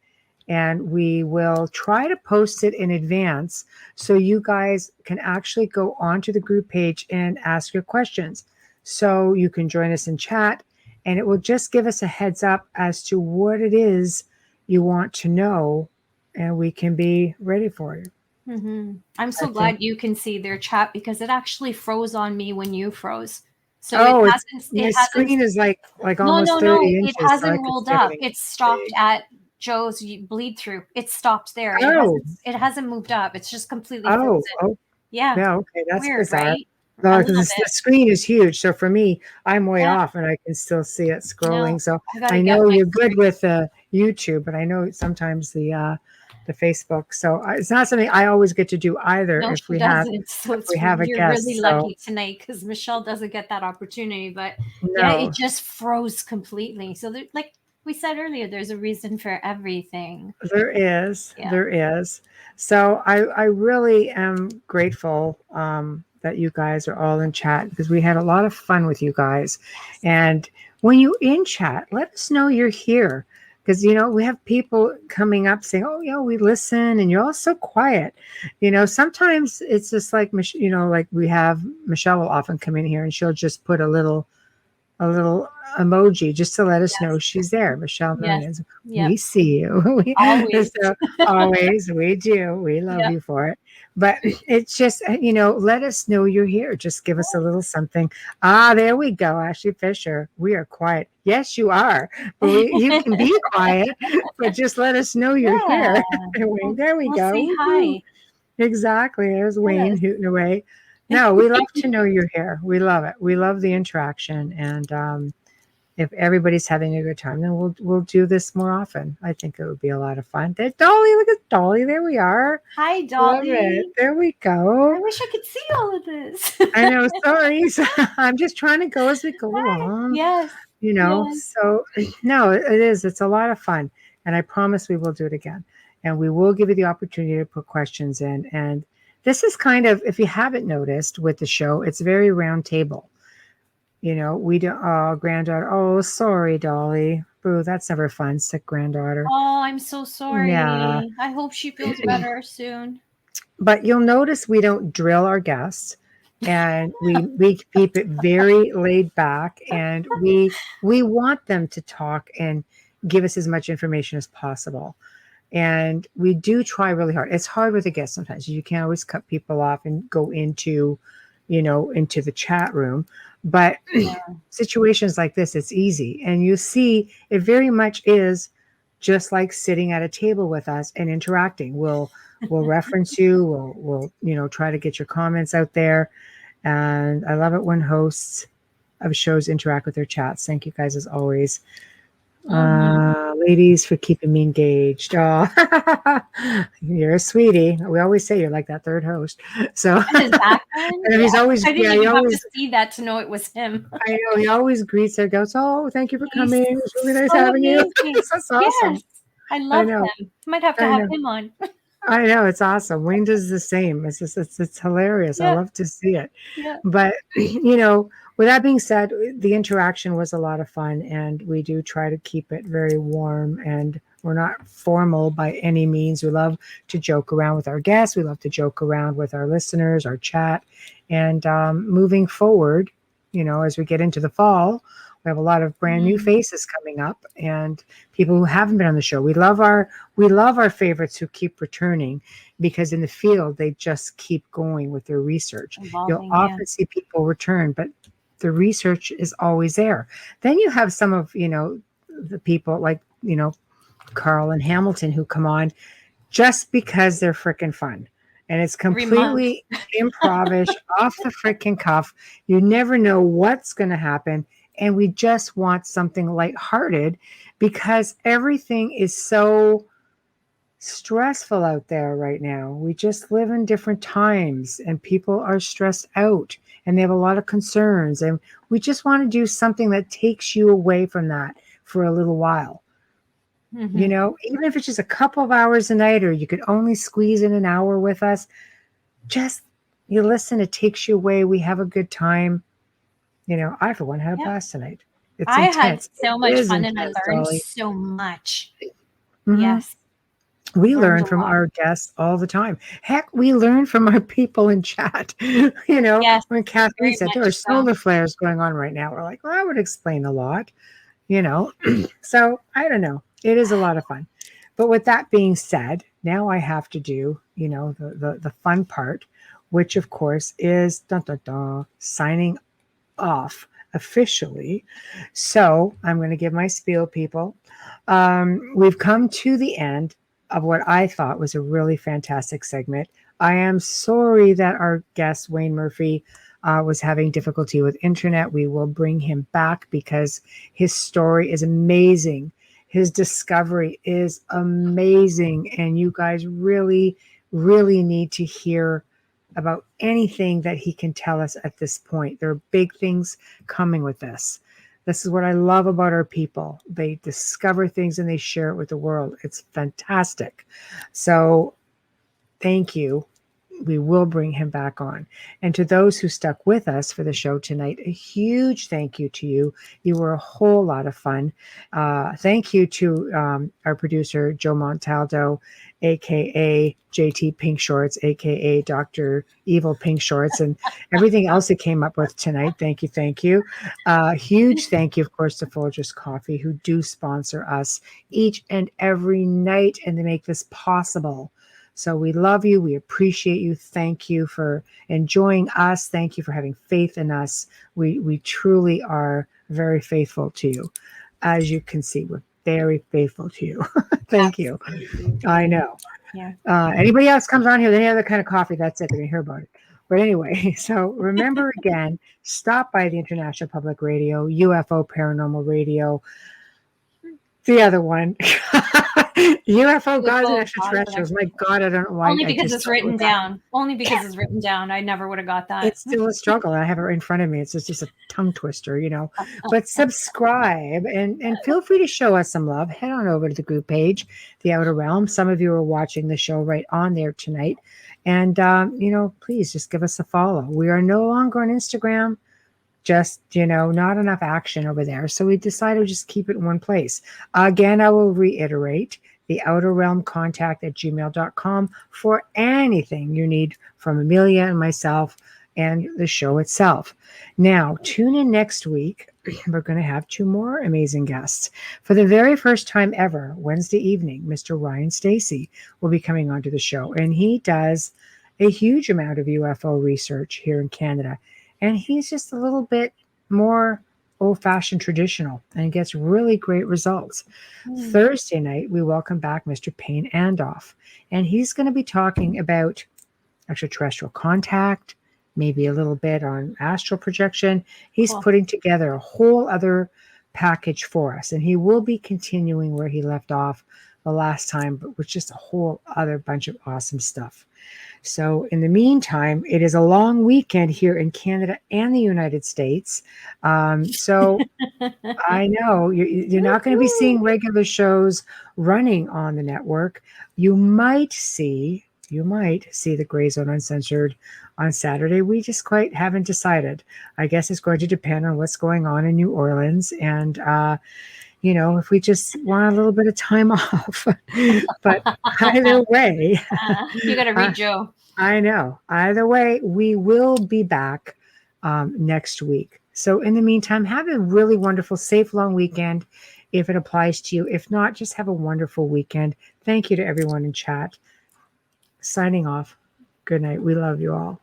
and we will try to post it in advance so you guys can actually go onto the group page and ask your questions. So you can join us in chat, and it will just give us a heads up as to what it is you want to know, and we can be ready for you. Mm-hmm. I'm so glad you can see their chat because it actually froze on me when you froze. So my screen is like almost 30 inches. It hasn't rolled up. It's stopped at Joe's bleed through. It stopped there. It hasn't moved up. It's just completely frozen. Yeah. Yeah. Okay. That's weird, bizarre. right? No, because the screen is huge. So for me, I'm way off and I can still see it scrolling. So I know you're good with YouTube, but I know sometimes the Facebook. So it's not something I always get to do either. No, if we have a guest. You're really lucky tonight because Michelle doesn't get that opportunity. But yeah, it just froze completely. So like we said earlier, there's a reason for everything. There is. Yeah. There is. So I really am grateful that you guys are all in chat because we had a lot of fun with you guys. And when you're in chat, let us know you're here. Because, we have people coming up saying, oh, we listen and you're all so quiet. Sometimes it's just like, like we have Michelle will often come in here and she'll just put a little emoji just to let us know she's there. Michelle Millions. Yes. We see you. Always. So, always. We do. We love you for it. But it's just, let us know you're here. Just give us a little something. There we go. Ashley Fisher. We are quiet. Yes, you are. But you can be quiet, but just let us know you're here. There we go. Say hi. Exactly. There's Wayne hooting away. No, we love to know you're here. We love it. We love the interaction. And if everybody's having a good time, then we'll do this more often. I think it would be a lot of fun. There's Dolly. Look at Dolly. There we are. Hi, Dolly. There we go. I wish I could see all of this. I know. Sorry. I'm just trying to go as we go along. Yes. You know, Yes. so no, it is. It's a lot of fun. And I promise we will do it again. And we will give you the opportunity to put questions in. And this is kind of, if you haven't noticed with the show, it's very round table. You know, we don't, oh, granddaughter, oh, sorry, Dolly. Boo, that's never fun, sick granddaughter. Oh, I'm so sorry. Yeah. I hope she feels better soon. But you'll notice we don't drill our guests, and we keep it very laid back, and we want them to talk and give us as much information as possible. And we do try really hard. It's hard with a guest sometimes. You can't always cut people off and go into, into the chat room. But Yeah. situations like this, it's easy. And you see, it very much is just like sitting at a table with us and interacting. We'll reference you. We'll try to get your comments out there. And I love it when hosts of shows interact with their chats. Thank you guys as always. Ladies, for keeping me engaged. Oh, you're a sweetie. We always say you're like that third host. So And his background? and he's always, I didn't he even have always, to see that to know it was him. I know he always greets her, goes, "Oh, thank you for He's coming. It was really nice so having you." amazing. That's awesome. Yes. I love know. him. Might have to I have know. him on. I know, it's awesome. Wayne does the same. It's just it's hilarious. I Yeah. love to see it. Yeah. But with that being said, the interaction was a lot of fun, and we do try to keep it very warm, and we're not formal by any means. We love to joke around with our guests. We love to joke around with our listeners, our chat. And moving forward, as we get into the fall, we have a lot of brand new faces coming up and people who haven't been on the show. We love our favorites who keep returning, because in the field they just keep going with their research. You'll often see people return, but the research is always there. Then you have some of the people like Carl and Hamilton who come on just because they're freaking fun. And it's completely improvish, off the freaking cuff. You never know what's going to happen. And we just want something lighthearted because everything is so stressful out there right now. We just live in different times and people are stressed out and they have a lot of concerns. And we just want to do something that takes you away from that for a little while. Even if it's just a couple of hours a night, or you could only squeeze in an hour with us, just you listen, it takes you away. We have a good time. I, for one, had a blast tonight. It's intense. Had so much fun intense, and I learned Dolly. so much. Mm-hmm. Yes. We learn from our guests all the time. Heck, we learn from our people in chat. Yes, when Kathleen said there are so. solar flares going on right now, we're like, well, that would explain a lot. So I don't know. It is a lot of fun. But with that being said, now I have to do, the fun part, which of course is signing off officially. So I'm going to give my spiel, people. We've come to the end of what I thought was a really fantastic segment. I am sorry that our guest, Wayne Murphy, was having difficulty with internet. We will bring him back because his story is amazing. His discovery is amazing. And you guys really, really need to hear about anything that he can tell us at this point. There are big things coming with this. This is what I love about our people. They discover things and they share it with the world. It's fantastic. So thank you. We will bring him back on. And to those who stuck with us for the show tonight, a huge thank you to you. You were a whole lot of fun. Thank you to our producer, Joe Montaldo, a.k.a. JT Pink Shorts, a.k.a. Dr. Evil Pink Shorts, and everything else that came up with tonight. Thank you. Thank you. Huge thank you, of course, to Folgers Coffee, who do sponsor us each and every night, and they make this possible. So we love you. We appreciate you. Thank you for enjoying us. Thank you for having faith in us. We truly are very faithful to you. As you can see, we're very faithful to you. Thank you. I know. Yeah. Anybody else comes on here with any other kind of coffee, that's it. They're going to hear about it. But anyway, so remember again, stop by the International Public Radio, UFO Paranormal Radio. The other one. UFO gods and UFO extraterrestrials. My God, I don't know why. Only I because just it's struggle written with that. down. Only because it's written down. I never would have got that. It's still a struggle. I have it right in front of me. It's just a tongue twister, you know. But subscribe and feel free to show us some love. Head on over to the group page, The Outer Realm. Some of you are watching the show right on there tonight. And, you know, please just give us a follow. We are no longer on Instagram. Just, you know, not enough action over there. So we decided to just keep it in one place. Again, I will reiterate the outer realm contact at gmail.com for anything you need from Amelia and myself and the show itself. Now, tune in next week. We're going to have 2 more amazing guests. For the very first time ever, Wednesday evening, Mr. Ryan Stacy will be coming onto the show, and he does a huge amount of UFO research here in Canada. And he's just a little bit more old-fashioned traditional and gets really great results. Thursday night, we welcome back Mr. Payne Andoff. And he's going to be talking about extraterrestrial contact, maybe a little bit on astral projection. He's Cool. putting together a whole other package for us. And he will be continuing where he left off the last time, but with just a whole other bunch of awesome stuff. So in the meantime, it is a long weekend here in Canada and the United States. So I know you're not going to be seeing regular shows running on the network. You might see the Gray Zone Uncensored on Saturday. We just quite haven't decided. I guess it's going to depend on what's going on in New Orleans and you know, if we just want a little bit of time off. But either way, You got to read Joe. I know. Either way, we will be back next week. So in the meantime, have a really wonderful, safe, long weekend if it applies to you. If not, just have a wonderful weekend. Thank you to everyone in chat. Signing off. Good night. We love you all.